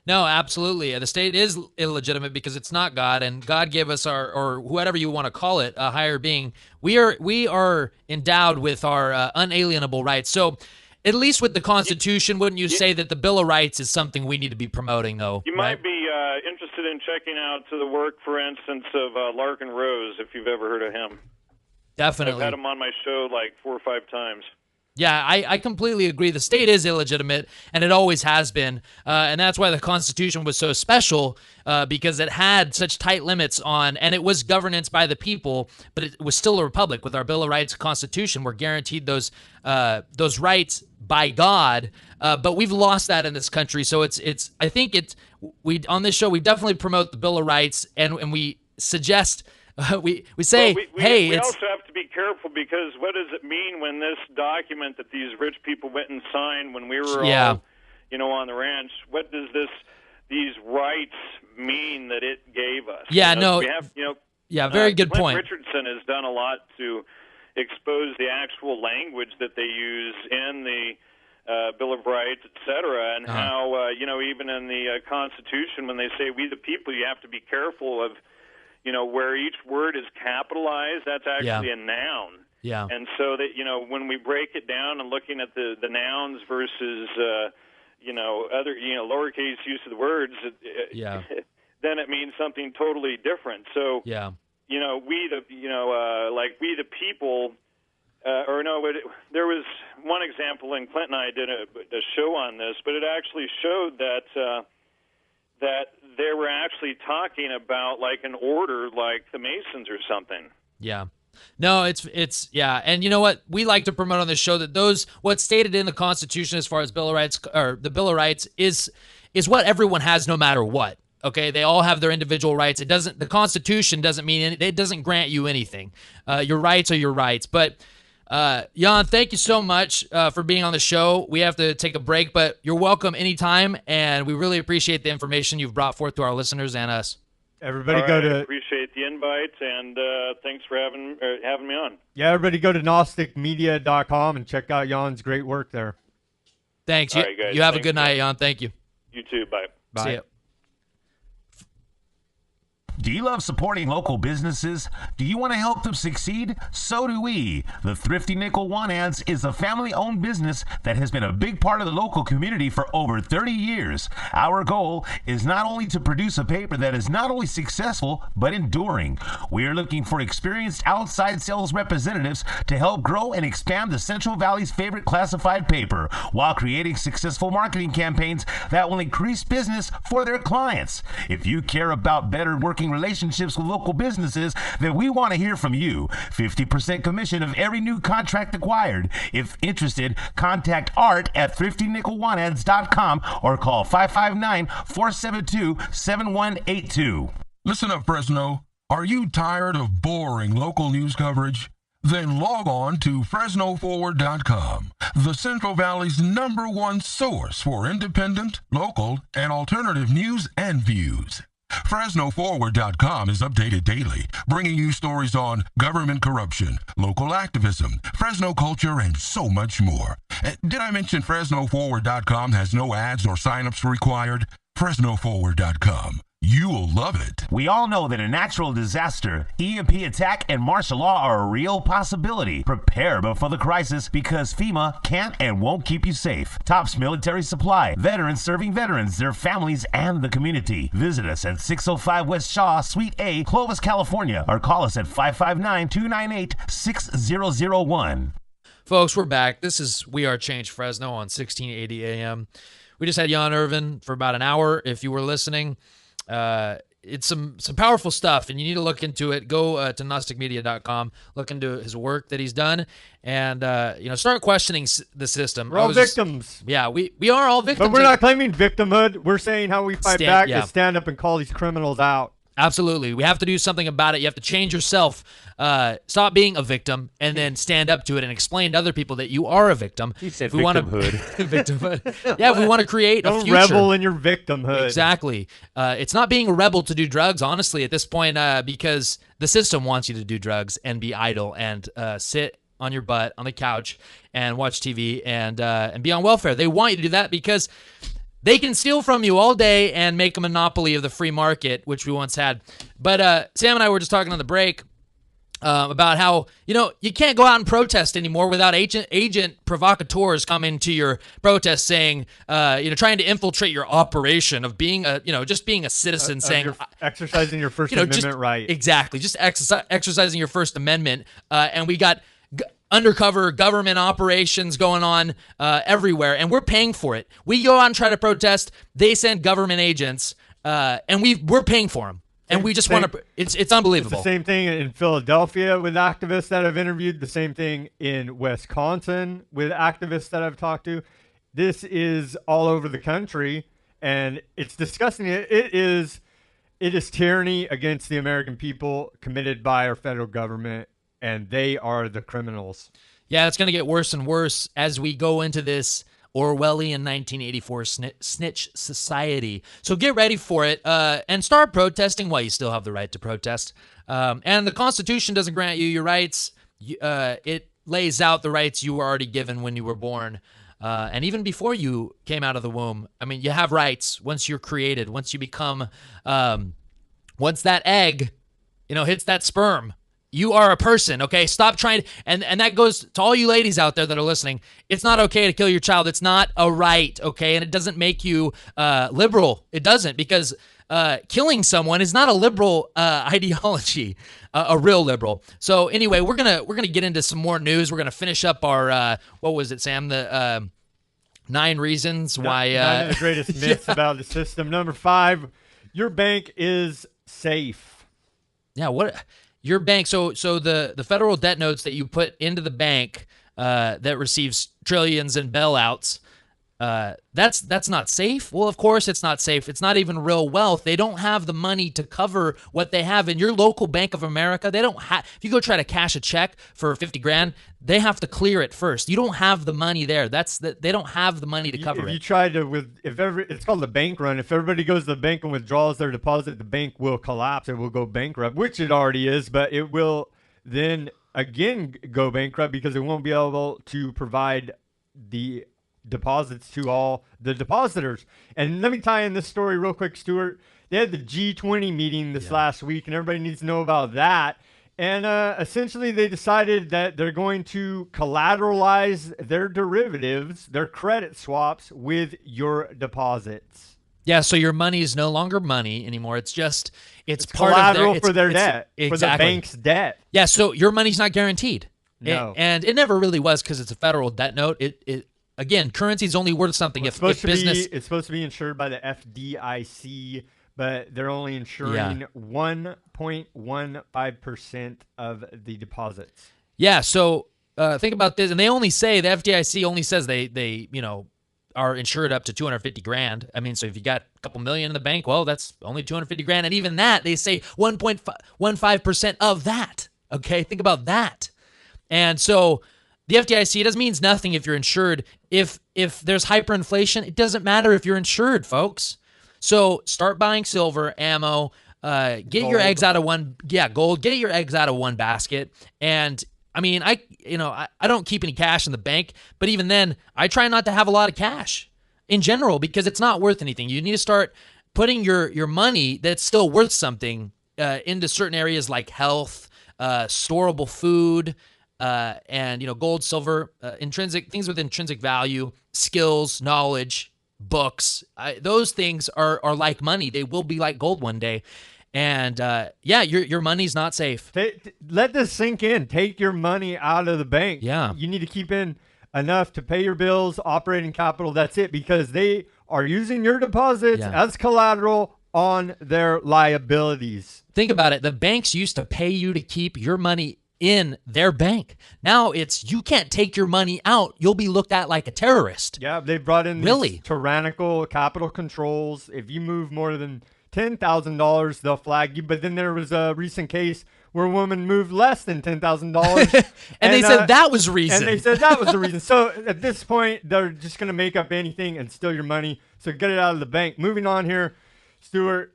No, absolutely. The state is illegitimate because it's not God, and God gave us or whatever you want to call it, a higher being. We are endowed with our unalienable rights. So, at least with the Constitution, wouldn't you say that the Bill of Rights is something we need to be promoting, though? You might be interested in checking out the work, for instance, of Larkin Rose, if you've ever heard of him. Definitely. I've had him on my show like 4 or 5 times. Yeah, I completely agree. The state is illegitimate, and it always has been. And that's why the Constitution was so special, because it had such tight limits on, and it was governance by the people, but it was still a republic. With our Bill of Rights and Constitution, we're guaranteed those rights by God, but we've lost that in this country. So I think we on this show, we definitely promote the Bill of Rights, and we suggest... we say, hey, we also have to be careful, because what does it mean when this document that these rich people went and signed when we were all, on the ranch? What does these rights mean that it gave us? Yeah, we have, very good Clint point. Richardson has done a lot to expose the actual language that they use in the Bill of Rights, et cetera, and how even in the Constitution, when they say "we the people," you have to be careful of. Where each word is capitalized, that's actually a noun. Yeah. And so that, when we break it down and looking at the nouns versus, other, lowercase use of the words, then it means something totally different. So, we the people, there was one example, and Clint and I did a show on this, but it actually showed that they were actually talking about like an order like the Masons or something. Yeah. No, it's and you know what? We like to promote on this show that what's stated in the Constitution as far as Bill of Rights, or the Bill of Rights, is what everyone has no matter what. Okay, they all have their individual rights. The Constitution doesn't mean it doesn't grant you anything. Your rights are your rights. But Jan, thank you so much for being on the show. We have to take a break, but you're welcome anytime, and we really appreciate the information you've brought forth to our listeners and us. Everybody I go to... appreciate the invite, and thanks for having me on. Yeah, everybody go to gnosticmedia.com and check out Jan's great work there. Thanks. All right, guys. You have a good night, Jan. Thank you. You too. Bye. Bye. See ya. Do you love supporting local businesses? Do you want to help them succeed? So do we. The Thrifty Nickel One Ads is a family-owned business that has been a big part of the local community for over 30 years. Our goal is not only to produce a paper that is not only successful, but enduring. We are looking for experienced outside sales representatives to help grow and expand the Central Valley's favorite classified paper, while creating successful marketing campaigns that will increase business for their clients. If you care about better working relationships with local businesses, then we want to hear from you. 50% commission of every new contract acquired. If interested, contact Art at thriftynickeloneads.com or call 559-472-7182. Listen up, Fresno. Are you tired of boring local news coverage? Then log on to FresnoForward.com, the Central Valley's #1 source for independent, local, and alternative news and views. FresnoForward.com is updated daily, bringing you stories on government corruption, local activism, Fresno culture, and so much more. Did I mention FresnoForward.com has no ads or signups required? FresnoForward.com, You'll love it. We all know that a natural disaster, EMP attack, and martial law are a real possibility. Prepare before the crisis because FEMA can't and won't keep you safe. Tops Military Supply. Veterans serving veterans, their families, and the community. Visit us at 605 West Shaw, Suite A, Clovis, California, or call us at 559-298-6001. Folks, we're back. This is We Are Change Fresno on 1680 AM. We just had Jan Irvin for about an hour, if you were listening. It's some powerful stuff, and you need to look into it. Go to gnosticmedia.com, look into his work that he's done, and start questioning the system. We're all victims. Yeah, we are all victims. But we're not claiming victimhood. We're saying how we fight back yeah. is stand up and call these criminals out. Absolutely. We have to do something about it. You have to change yourself. Stop being a victim and then stand up to it and explain to other people that you are a victim. He said victimhood. Victimhood. Yeah, if we want to create a future. Don't revel in your victimhood. Exactly. It's not being a rebel to do drugs, honestly, at this point, because the system wants you to do drugs and be idle and sit on your butt on the couch and watch TV and be on welfare. They want you to do that because they can steal from you all day and make a monopoly of the free market, which we once had. But Sam and I were just talking on the break about how, you can't go out and protest anymore without agent provocateurs coming to your protest saying, trying to infiltrate your operation of being just being a citizen, saying exercising your First Amendment right. Exactly, just exercising your First Amendment. And we got undercover government operations going on everywhere, and we're paying for it. We go out and try to protest. They send government agents, and we're paying for them. And we just want to. It's unbelievable. It's the same thing in Philadelphia with activists that I've interviewed. The same thing in Wisconsin with activists that I've talked to. This is all over the country, and it's disgusting. It is tyranny against the American people committed by our federal government, and they are the criminals. Yeah, it's going to get worse and worse as we go into this Orwellian 1984 snitch society. So get ready for it and start protesting while you still have the right to protest. And the Constitution doesn't grant you your rights. It lays out the rights you were already given when you were born. And even before you came out of the womb, I mean, you have rights once you're created, once you become, once that egg, hits that sperm. You are a person, okay? Stop trying to, and that goes to all you ladies out there that are listening. It's not okay to kill your child. It's not a right, okay? And it doesn't make you liberal. It doesn't, because killing someone is not a liberal ideology, a real liberal. So anyway, we're gonna get into some more news. We're gonna finish up our what was it, Sam? The 9 reasons why. 9 of the greatest myths about the system. Number 5, your bank is safe. Yeah. What? Your bank, so the federal debt notes that you put into the bank that receives trillions in bailouts, that's not safe. Well, of course it's not safe. It's not even real wealth. They don't have the money to cover what they have in your local Bank of America. They don't have. If you go try to cash a check for $50,000, they have to clear it first. You don't have the money there. They don't have the money to cover it. If you try to it's called the bank run. If everybody goes to the bank and withdraws their deposit, the bank will collapse. It will go bankrupt, which it already is, but it will then again go bankrupt because it won't be able to provide the deposits to all the depositors. And let me tie in this story real quick, Stuart. They had the G20 meeting this last week, and everybody needs to know about that. And essentially they decided that they're going to collateralize their derivatives, their credit swaps, with your deposits. Yeah, so your money is no longer money anymore. It's part collateral of for their debt, exactly. for the bank's debt. Yeah, so your money's not guaranteed. No. And it never really was because it's a federal debt note. Again, currency is only worth something if business. It's supposed to be insured by the FDIC, but they're only insuring 1.15% of the deposits. Yeah, so think about this, and they only say the FDIC only says they are insured up to $250,000. I mean, so if you got a couple million in the bank, well, that's only $250,000, and even that they say 1.15% of that. Okay, think about that, and so. The FDIC, it means nothing if you're insured. If there's hyperinflation, it doesn't matter if you're insured, folks. So start buying silver, ammo, get your eggs out of gold, get your eggs out of one basket. And I mean, I don't keep any cash in the bank, but even then, I try not to have a lot of cash in general because it's not worth anything. You need to start putting your money that's still worth something into certain areas like health, storable food, and gold, silver, intrinsic things with intrinsic value, skills, knowledge, books. Those things are like money. They will be like gold one day. And your money's not safe. Let this sink in. Take your money out of the bank. Yeah. You need to keep in enough to pay your bills, operating capital. That's it, because they are using your deposits as collateral on their liabilities. Think about it. The banks used to pay you to keep your money in their bank. Now it's you can't take your money out. You'll be looked at like a terrorist. Yeah, they brought in these tyrannical capital controls. If you move more than $10,000, they'll flag you. But then there was a recent case where a woman moved less than $10,000. and they said that was reason. And they said that was the reason. So at this point, they're just going to make up anything and steal your money. So get it out of the bank. Moving on here, Stuart.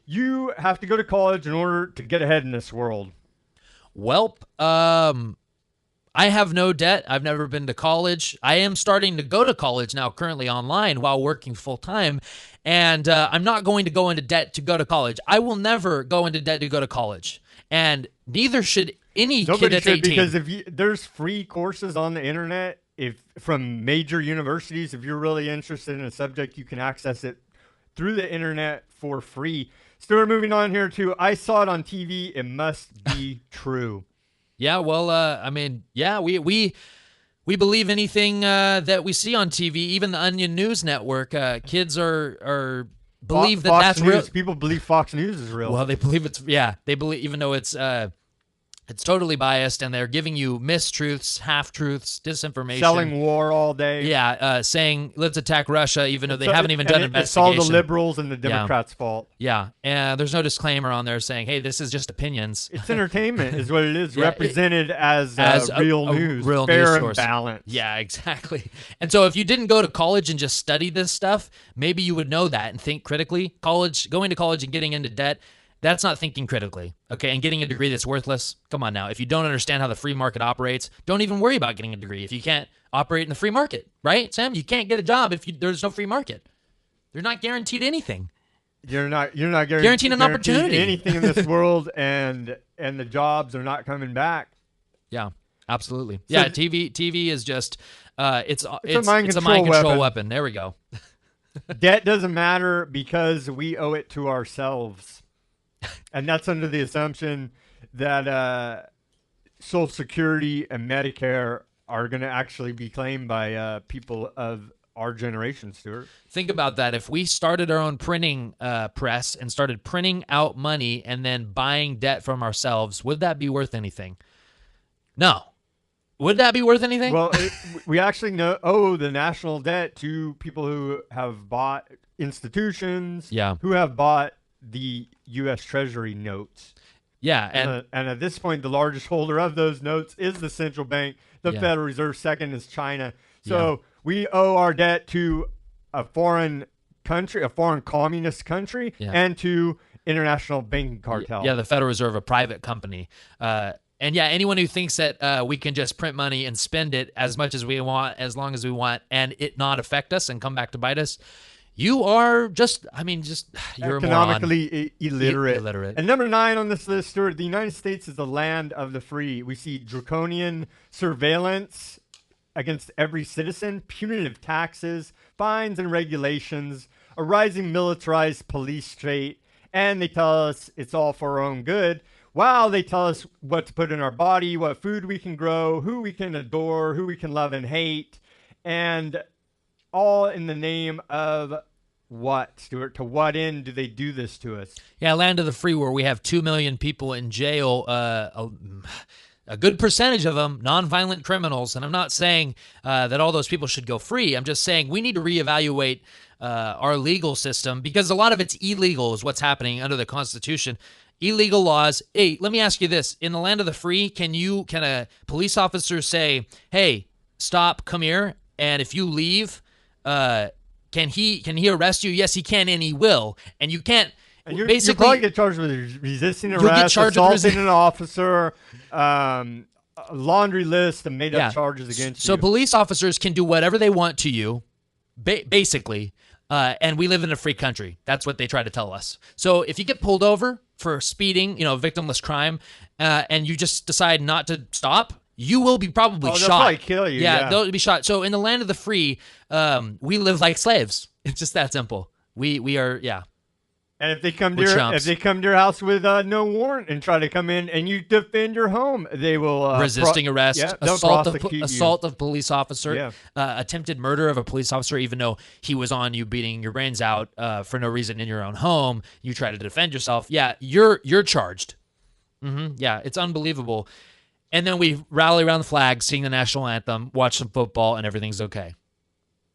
You have to go to college in order to get ahead in this world. Welp, I have no debt. I've never been to college. I am starting to go to college now, currently online while working full time. And I'm not going to go into debt to go to college. I will never go into debt to go to college. And neither should any kid at 18. Because there's free courses on the internet from major universities. If you're really interested in a subject, you can access it through the internet for free. Stuart, moving on here to I saw it on TV. It must be true. Yeah, well, we believe anything that we see on TV, even the Onion News Network. Kids are believe Fox that's News. real. People believe Fox News is real. Well, they believe they believe even though it's totally biased, and they're giving you mistruths, half-truths, disinformation. Selling war all day. Yeah, saying, let's attack Russia, even though they haven't even done investigation. It's all the liberals and the Democrats' fault. Yeah, and there's no disclaimer on there saying, hey, this is just opinions. It's entertainment is what it is, represented as real news, real fair news and source. balanced. Yeah, exactly. And so if you didn't go to college and just study this stuff, maybe you would know that and think critically. Going to college and getting into debt, that's not thinking critically, okay? And getting a degree that's worthless, come on now. If you don't understand how the free market operates, don't even worry about getting a degree if you can't operate in the free market, right, Sam? You can't get a job if there's no free market. They're not guaranteed anything. You're not guaranteed an opportunity. Anything in this world, and the jobs are not coming back. Yeah, absolutely. Yeah, TV is just it's a mind control weapon. There we go. Debt doesn't matter because we owe it to ourselves. And that's under the assumption that Social Security and Medicare are going to actually be claimed by people of our generation, Stuart. Think about that. If we started our own printing press and started printing out money and then buying debt from ourselves, would that be worth anything? No. Would that be worth anything? Well, we actually owe the national debt to people who have bought institutions, who have bought the U.S. Treasury notes. Yeah. And at this point, the largest holder of those notes is the central bank. The Federal Reserve. Second is China. So we owe our debt to a foreign country, a foreign communist country, and to international banking cartel. Yeah, the Federal Reserve, a private company. And anyone who thinks that we can just print money and spend it as much as we want, as long as we want, and it not affect us and come back to bite us, you are you're economically illiterate. And number 9 on this list, Stuart, the United States is the land of the free. We see draconian surveillance against every citizen, punitive taxes, fines and regulations, a rising militarized police state, and they tell us it's all for our own good. Wow, they tell us what to put in our body, what food we can grow, who we can adore, who we can love and hate, and all in the name of what, Stuart? To what end do they do this to us? Yeah, land of the free, where we have 2 million people in jail, a good percentage of them nonviolent criminals. And I'm not saying that all those people should go free. I'm just saying we need to reevaluate our legal system, because a lot of it's illegal is what's happening under the Constitution. Illegal laws. Hey, let me ask you this. In the land of the free, can a police officer say, hey, stop, come here, and if you leave, can he arrest you? Yes, he can, and he will. And you can't. And you'll basically probably get charged with resisting arrest, assaulting an officer, a laundry list of made-up charges against you. So police officers can do whatever they want to you, basically. And we live in a free country. That's what they try to tell us. So if you get pulled over for speeding, victimless crime, and you just decide not to stop, you will be probably shot. They'll probably kill you. Yeah, they'll be shot. So in the land of the free, we live like slaves. It's just that simple. We are, yeah. And if they come to your house with no warrant and try to come in and you defend your home, they will resisting arrest, assault of police officer, Yeah. Attempted murder of a police officer, even though he was on you beating your brains out for no reason in your own home. You try to defend yourself. Yeah, you're charged. Yeah, it's unbelievable. And then we rally around the flag, sing the national anthem, watch some football, and everything's okay.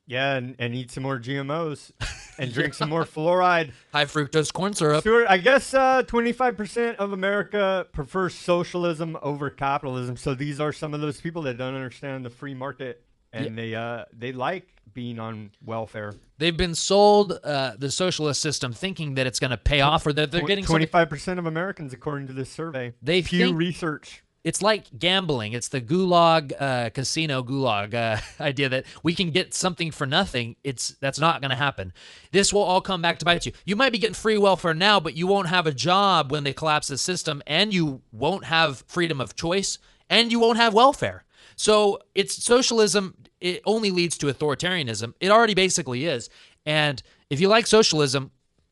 Yeah, and eat some more GMOs and drink some more fluoride. High fructose corn syrup. Stuart, I guess 25% of America prefers socialism over capitalism. So these are some of those people that don't understand the free market, and they like being on welfare. They've been sold the socialist system thinking that it's going to pay off, or that they're getting 25% of Americans, according to this survey. Pew Research. It's like gambling. It's the gulag, casino gulag idea that we can get something for nothing. That's not going to happen. This will all come back to bite you. You might be getting free welfare now, but you won't have a job when they collapse the system, and you won't have freedom of choice, and you won't have welfare. So it's socialism. It only leads to authoritarianism. It already basically is. And if you like socialism,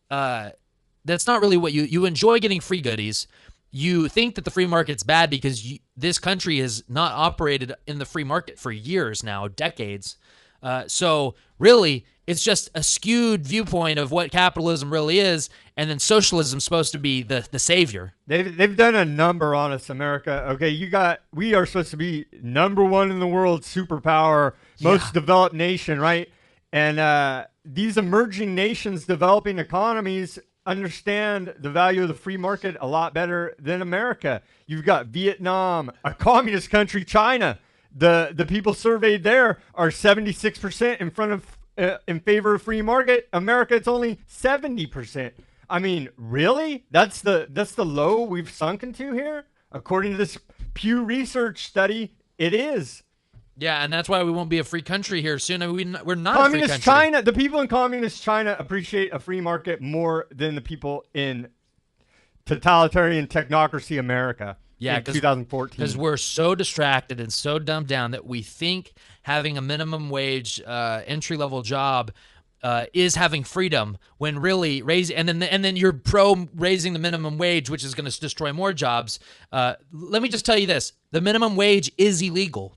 that's not really what you enjoy getting free goodies. You think that the free market's bad because this country has not operated in the free market for years now, decades. So really, it's just a skewed viewpoint of what capitalism really is, and then socialism's supposed to be the savior. They've done a number on us, America. Okay, we are supposed to be number one in the world, superpower, most developed nation, right? And these emerging nations, developing economies, understand the value of the free market a lot better than America. You've got Vietnam, a communist country, China. The people surveyed there are 76% in favor of free market. America, it's only 70%. I mean, really? That's the low we've sunk into here? According to this Pew Research study, it is. Yeah, and that's why we won't be a free country here soon. I mean, we're not Communist a free country. China, the people in communist China appreciate a free market more than the people in totalitarian technocracy America in 2014. Because we're so distracted and so dumbed down that we think having a minimum wage entry-level job is having freedom, when really and then you're pro raising the minimum wage, which is going to destroy more jobs. Let me just tell you this: the minimum wage is illegal.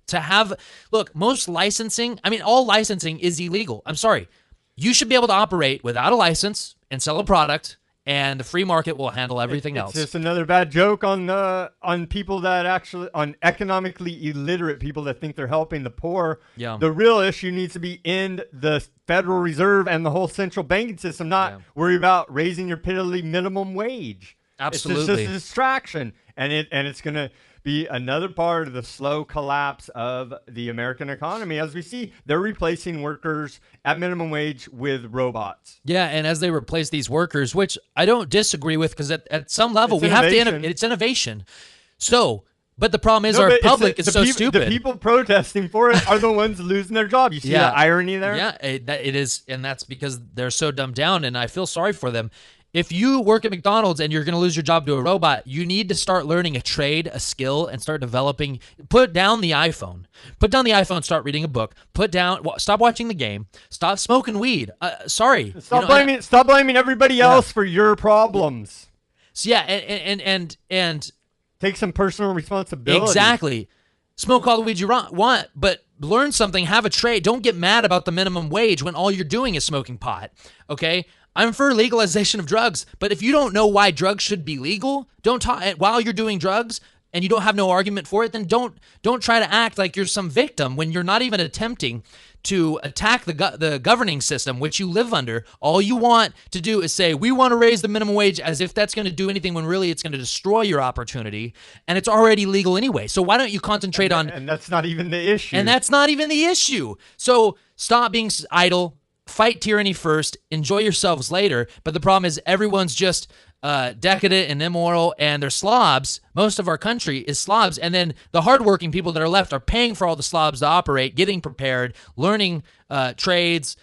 Most licensing, all licensing is illegal. I'm sorry, you should be able to operate without a license and sell a product, and the free market will handle everything else. It's just another bad joke on people on economically illiterate people that think they're helping the poor. Yeah. The real issue needs to be in the Federal Reserve and the whole central banking system, not worry about raising your piddly minimum wage. Absolutely. It's just a distraction, and it's going to be another part of the slow collapse of the American economy. As we see, they're replacing workers at minimum wage with robots. Yeah, and as they replace these workers, which I don't disagree with, because at some level It's we have to innovation. It's innovation. So, but the problem is our public is so stupid. The people protesting for it are the ones losing their job. You see the irony there? Yeah, it is, and that's because they're so dumbed down, and I feel sorry for them. If you work at McDonald's and you're going to lose your job to a robot, you need to start learning a trade, a skill, and start developing. Put down the iPhone. Start reading a book. Stop watching the game. Stop smoking weed. Sorry. Stop blaming everybody else for your problems. So yeah, and take some personal responsibility. Exactly. Smoke all the weed you want, but learn something, have a trade. Don't get mad about the minimum wage when all you're doing is smoking pot, okay? I'm for legalization of drugs, but if you don't know why drugs should be legal, don't talk while you're doing drugs and you don't have no argument for it, then don't try to act like you're some victim when you're not even attempting to attack the governing system which you live under. All you want to do is say, we want to raise the minimum wage, as if that's going to do anything, when really it's going to destroy your opportunity, and it's already legal anyway. So why don't you concentrate on... And that's not even the issue. And that's not even the issue. So stop being idle. Fight tyranny first, enjoy yourselves later. But the problem is everyone's just decadent and immoral, and they're slobs. Most of our country is slobs, and then the hardworking people that are left are paying for all the slobs to operate, getting prepared, learning trades,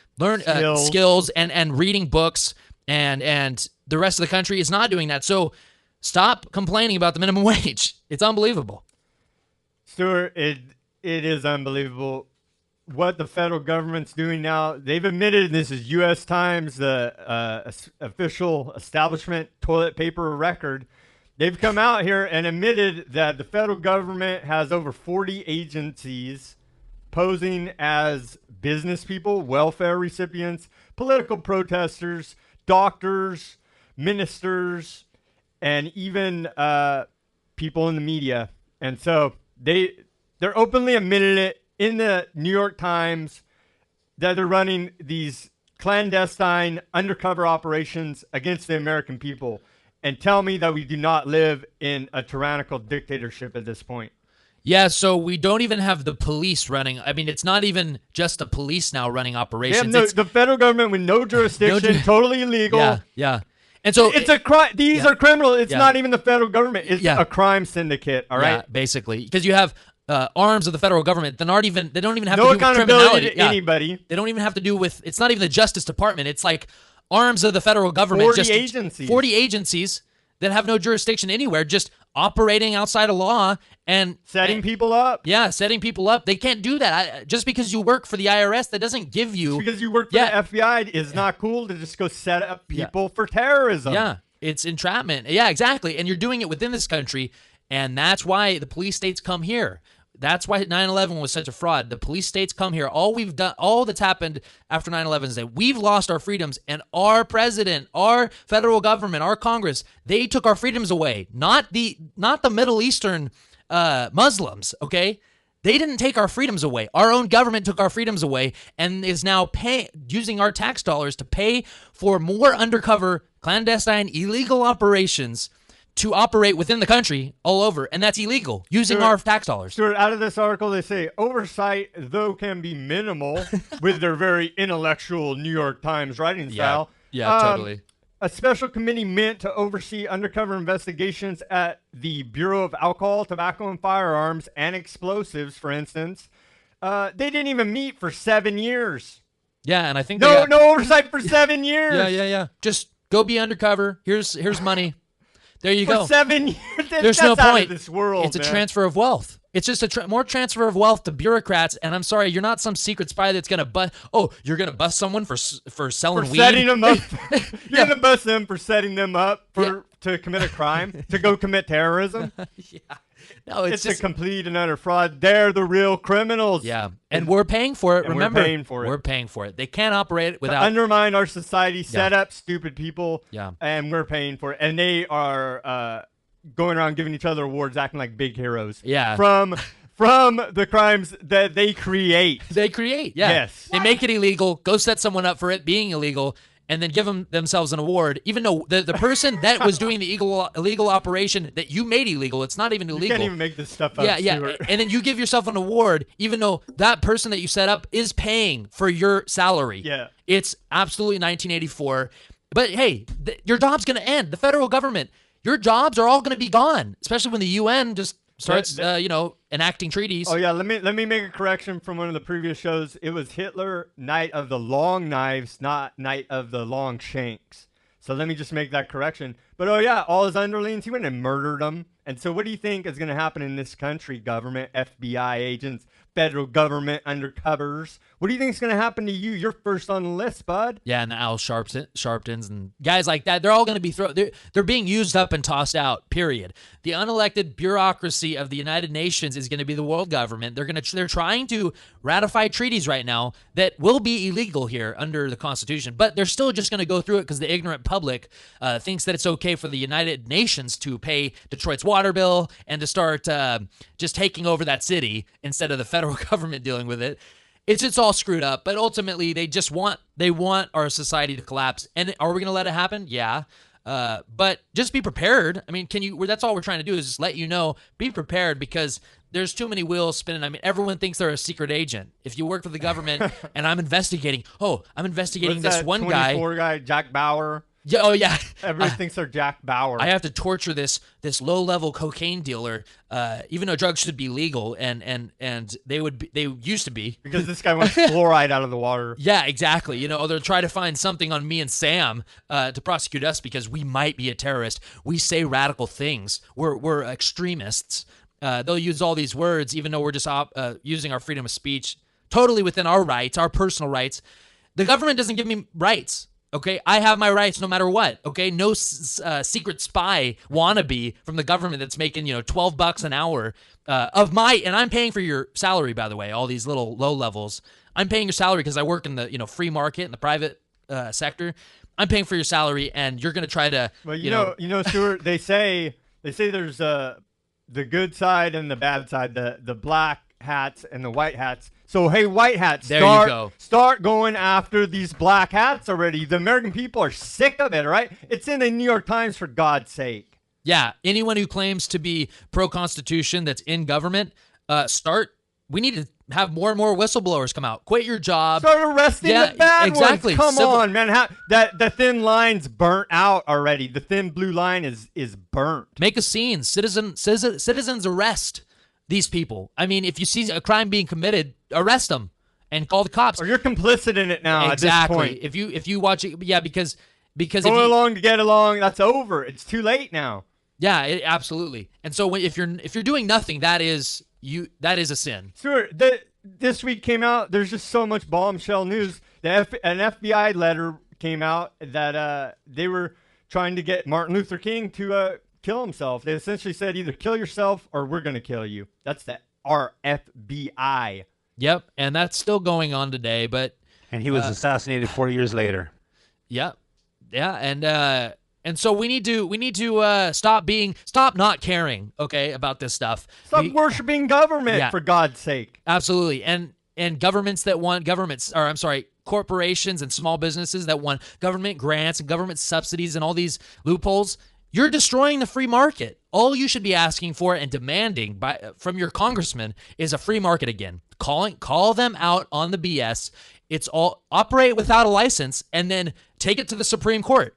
skills, and reading books, and the rest of the country is not doing that. So stop complaining about the minimum wage. It's unbelievable. Stuart, it is unbelievable what the federal government's doing now. They've admitted, this is U.S. Times, the official establishment toilet paper record. They've come out here and admitted that the federal government has over 40 agencies posing as business people, welfare recipients, political protesters, doctors, ministers, and even people in the media. And so they're openly admitted it in the New York Times that they're running these clandestine undercover operations against the American people, and tell me that we do not live in a tyrannical dictatorship at this point. Yeah, so we don't even have the police running. I mean, it's not even just the police now running operations. The federal government with no jurisdiction, totally illegal. Yeah. And so it's a crime. These are criminal. It's not even the federal government. It's a crime syndicate. All right. Yeah, basically, because you have arms of the federal government that aren't even. They don't even have no to do with accountability criminality. to anybody. They don't even have to do with. It's not even the Justice Department. It's like arms of the federal government. 40 agencies. 40 agencies that have no jurisdiction anywhere, just operating outside of law and setting people up. Yeah, setting people up. They can't do that. Just because you work for the IRS, that doesn't give you. Just because you work for the FBI is not cool to just go set up people for terrorism. Yeah, it's entrapment. Yeah, exactly. And you're doing it within this country, and that's why the police states come here. That's why 9/11 was such a fraud. The police states come here. All that's happened after 9/11 is that we've lost our freedoms, and our president, our federal government, our Congress, they took our freedoms away. Not the Middle Eastern Muslims, okay? They didn't take our freedoms away. Our own government took our freedoms away and is now using our tax dollars to pay for more undercover, clandestine, illegal operations to operate within the country all over, and that's illegal, using our tax dollars. Stuart, out of this article, they say, oversight, though, can be minimal with their very intellectual New York Times writing style. Yeah, totally. A special committee meant to oversee undercover investigations at the Bureau of Alcohol, Tobacco, and Firearms and Explosives, for instance. They didn't even meet for 7 years. Yeah, and I think no oversight for 7 years. Yeah. Just go be undercover. Here's money. There you go. For 7 years. There's no point. Out of this world, it's a transfer of wealth. It's just more transfer of wealth to bureaucrats. And I'm sorry, you're not some secret spy that's gonna bust. Oh, you're gonna bust someone for selling weed. Setting them up. You're gonna bust them for setting them up to commit a crime, to go commit terrorism. Yeah. No, it's just a complete and utter fraud. They're the real criminals. Yeah, and we're paying for it. Remember, we're paying for it. They can't operate without to undermine our society, set up stupid people. Yeah, and we're paying for it. And they are going around giving each other awards, acting like big heroes. Yeah, from the crimes that they create. Yeah. Yes. They make it illegal. Go set someone up for it being illegal. And then give themselves an award, even though the person that was doing the illegal operation that you made illegal, it's not even illegal. You can't even make this stuff up. Yeah. And then you give yourself an award, even though that person that you set up is paying for your salary. Yeah. It's absolutely 1984. But hey, your job's going to end. The federal government, your jobs are all going to be gone, especially when the UN just starts, enacting treaties. Oh yeah, let me make a correction from one of the previous shows. It was Hitler, Knight of the Long Knives, not Knight of the Long Shanks. So let me just make that correction. But oh yeah, all his underlings, he went and murdered them. And so what do you think is going to happen in this country? Government, FBI agents, federal government undercovers. What do you think is going to happen to you? You're first on the list, bud. Yeah, and Al Sharptons and guys like that, they're all going to be they're being used up and tossed out, period. The unelected bureaucracy of the United Nations is going to be the world government. They're trying to ratify treaties right now that will be illegal here under the Constitution, but they're still just going to go through it because the ignorant public thinks that it's okay for the United Nations to pay Detroit's water bill and to start just taking over that city instead of the federal government dealing with it. It's all screwed up, but ultimately they want our society to collapse. And are we going to let it happen? Yeah. But just be prepared. I mean, that's all we're trying to do is just let you know, be prepared, because there's too many wheels spinning. I mean, everyone thinks they're a secret agent. If you work for the government and I'm investigating What's this one guy. 24 guy, Jack Bauer. Yeah, oh yeah. Everybody thinks they're Jack Bauer. I have to torture this low-level cocaine dealer, even though drugs should be legal, and they used to be. Because this guy wants fluoride out of the water. Yeah, exactly. You know, they'll try to find something on me and Sam to prosecute us because we might be a terrorist. We say radical things. We're extremists. They'll use all these words, even though we're just using our freedom of speech totally within our rights, our personal rights. The government doesn't give me rights. Okay, I have my rights no matter what. Okay, no secret spy wannabe from the government that's making $12 an hour and I'm paying for your salary, by the way. All these little low levels, I'm paying your salary because I work in the free market in the private sector. I'm paying for your salary, and you're gonna try to you know, Stuart. They say there's the good side and the bad side, the black hats and the white hats. So, hey, white hats, start going after these black hats already. The American people are sick of it, all right? It's in the New York Times, for God's sake. Yeah, anyone who claims to be pro-Constitution that's in government, we need to have more and more whistleblowers come out. Quit your job. Start arresting the bad exactly. ones. Come on, man. The thin line's burnt out already. The thin blue line is burnt. Make a scene. Citizens arrest these people. I mean, if you see a crime being committed, arrest them and call the cops. Or you're complicit in it now. Exactly. At this point. If you watch it, yeah, because going along to get along, that's over. It's too late now. Yeah, absolutely. And so if you're doing nothing, that is a sin. Sure. This week came out. There's just so much bombshell news. An FBI letter came out that they were trying to get Martin Luther King to kill himself. They essentially said either kill yourself or we're going to kill you. That's our FBI. Yep, and that's still going on today. And he was assassinated 4 years later. Yep. Yeah, and so we need to stop not caring, okay, about this stuff. Stop worshiping government, for God's sake. Absolutely. And corporations and small businesses that want government grants and government subsidies and all these loopholes, you're destroying the free market. All you should be asking for and demanding from your congressman is a free market again. Call them out on the BS. It's all operate without a license and then take it to the Supreme Court.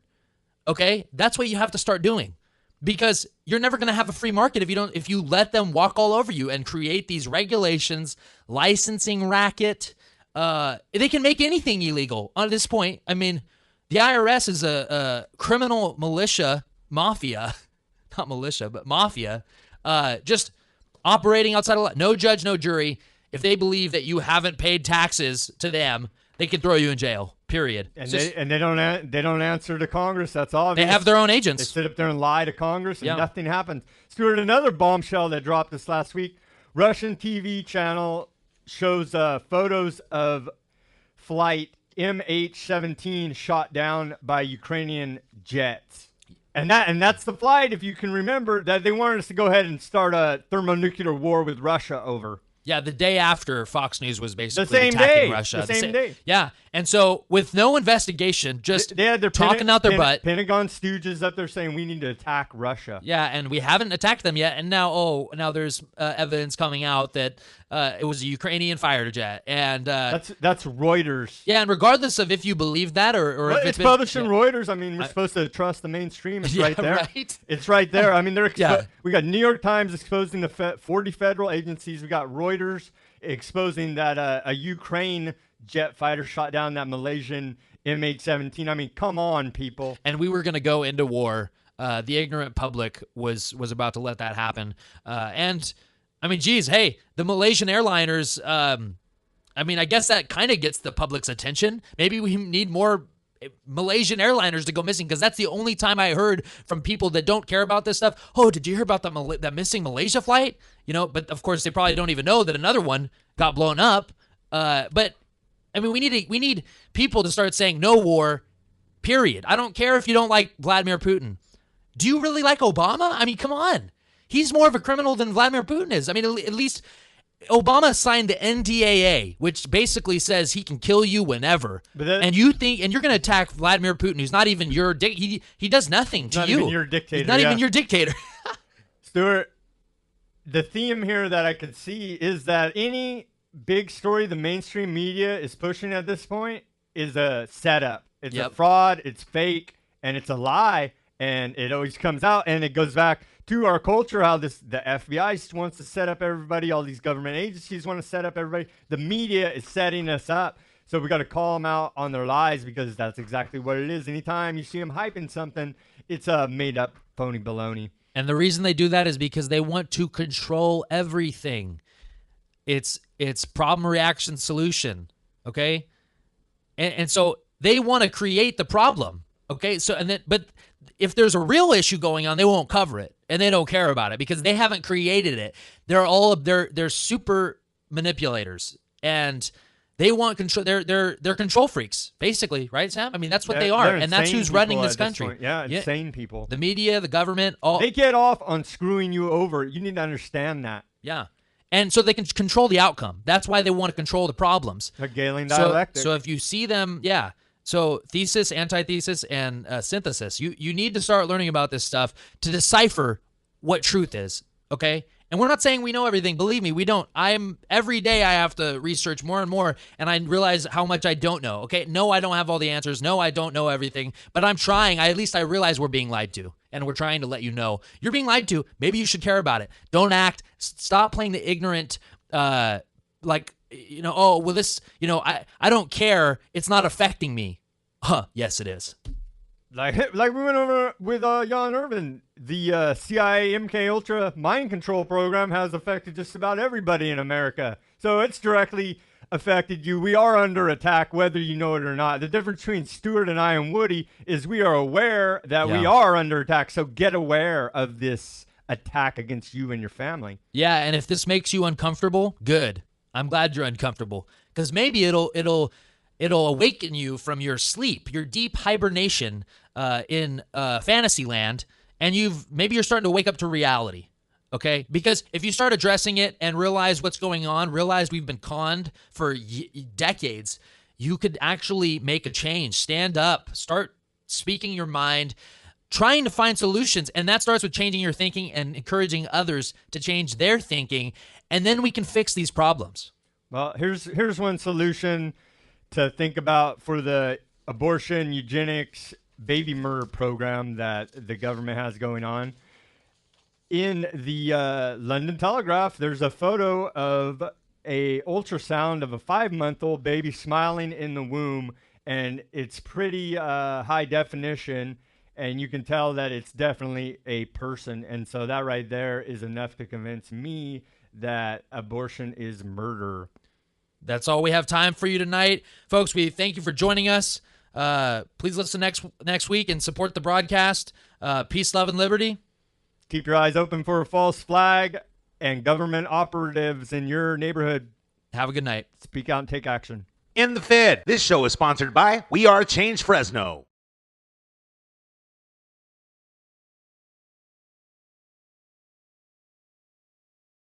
Okay? That's what you have to start doing. Because you're never going to have a free market if you let them walk all over you and create these regulations, licensing racket. They can make anything illegal at this point. I mean, the IRS is a criminal militia, mafia, not militia, but mafia, just operating outside of law. No judge, no jury. If they believe that you haven't paid taxes to them, they can throw you in jail. Period. And they don't answer to Congress. That's obvious. They have their own agents. They sit up there and lie to Congress, and nothing happens. Stuart, another bombshell that dropped this last week. Russian TV channel shows photos of flight MH17 shot down by Ukrainian jets. And that's the flight, if you can remember, that they wanted us to go ahead and start a thermonuclear war with Russia over. Yeah, the day after Fox News was basically attacking Russia. The same day. Yeah, and so with no investigation, just they had their talking out their butt. Pentagon stooges up there saying we need to attack Russia. Yeah, and we haven't attacked them yet. And now there's evidence coming out that it was a Ukrainian fighter jet. And that's Reuters. Yeah, and regardless of if you believe that or if it's published in Reuters. I mean, we're supposed to trust the mainstream. It's right there. Right? It's right there. I mean, we got New York Times exposing the 40 federal agencies. We got Reuters exposing that a Ukraine jet fighter shot down that Malaysian MH17. I mean, come on, people. And we were going to go into war. The ignorant public was about to let that happen. And I mean, geez, hey, the Malaysian airliners. I mean, I guess that kind of gets the public's attention. Maybe we need more Malaysian airliners to go missing, because that's the only time I heard from people that don't care about this stuff. Oh, did you hear about that missing Malaysia flight? But of course they probably don't even know that another one got blown up. But I mean, we need people to start saying no war, period. I don't care if you don't like Vladimir Putin. Do you really like Obama? I mean, come on. He's more of a criminal than Vladimir Putin is. I mean, at least Obama signed the NDAA, which basically says he can kill you whenever. And you're going to attack Vladimir Putin, who's not even your he does nothing to you. Not even your dictator. He's not even your dictator. Stuart, the theme here that I could see is that any big story the mainstream media is pushing at this point is a setup. It's a fraud. It's fake. and it's a lie, and it always comes out, and it goes back to our culture, how the FBI wants to set up everybody, all these government agencies want to set up everybody. The media is setting us up, so we got to call them out on their lies, because that's exactly what it is. Anytime you see them hyping something, it's a made-up, phony baloney. And the reason they do that is because they want to control everything. It's problem, reaction, solution, okay? And so they want to create the problem, okay? But if there's a real issue going on, they won't cover it, and they don't care about it because they haven't created it. They're super manipulators, and they want control. They're control freaks, basically, right, Sam? I mean, that's what they are, and that's who's running this country. Yeah, insane people. The media, the government, all they get off on screwing you over. You need to understand that. Yeah. And so they can control the outcome. That's why they want to control the problems. Hegelian dialectic. So if you see them, yeah. So thesis, antithesis, and synthesis. You need to start learning about this stuff to decipher what truth is, okay? And we're not saying we know everything. Believe me, we don't. Every day I have to research more and more, and I realize how much I don't know, okay? No, I don't have all the answers. No, I don't know everything. But I'm trying. At least I realize we're being lied to, and we're trying to let you know. You're being lied to. Maybe you should care about it. Don't act. Stop playing the ignorant, oh, well, this, I don't care. It's not affecting me. Huh, yes, it is. Like we went over with Jan Irvin, the CIA MK Ultra mind control program has affected just about everybody in America. So it's directly affected you. We are under attack, whether you know it or not. The difference between Stuart and I and Woody is we are aware that we are under attack. So get aware of this attack against you and your family. Yeah, and if this makes you uncomfortable, good. I'm glad you're uncomfortable, because maybe it'll awaken you from your sleep, your deep hibernation in fantasy land, and maybe you're starting to wake up to reality, okay? Because if you start addressing it and realize what's going on, realize we've been conned for decades, you could actually make a change. Stand up, start speaking your mind, trying to find solutions, and that starts with changing your thinking and encouraging others to change their thinking, and then we can fix these problems. Well, here's one solution to think about for the abortion, eugenics, baby murder program that the government has going on. In the London Telegraph, there's a photo of a ultrasound of a 5-month-old baby smiling in the womb, and it's pretty high definition, and you can tell that it's definitely a person. And so that right there is enough to convince me that abortion is murder. That's all we have time for you tonight. Folks, we thank you for joining us. Please listen next week and support the broadcast. Peace, love, and liberty. Keep your eyes open for a false flag and government operatives in your neighborhood. Have a good night. Speak out and take action. In the Fed. This show is sponsored by We Are Change Fresno.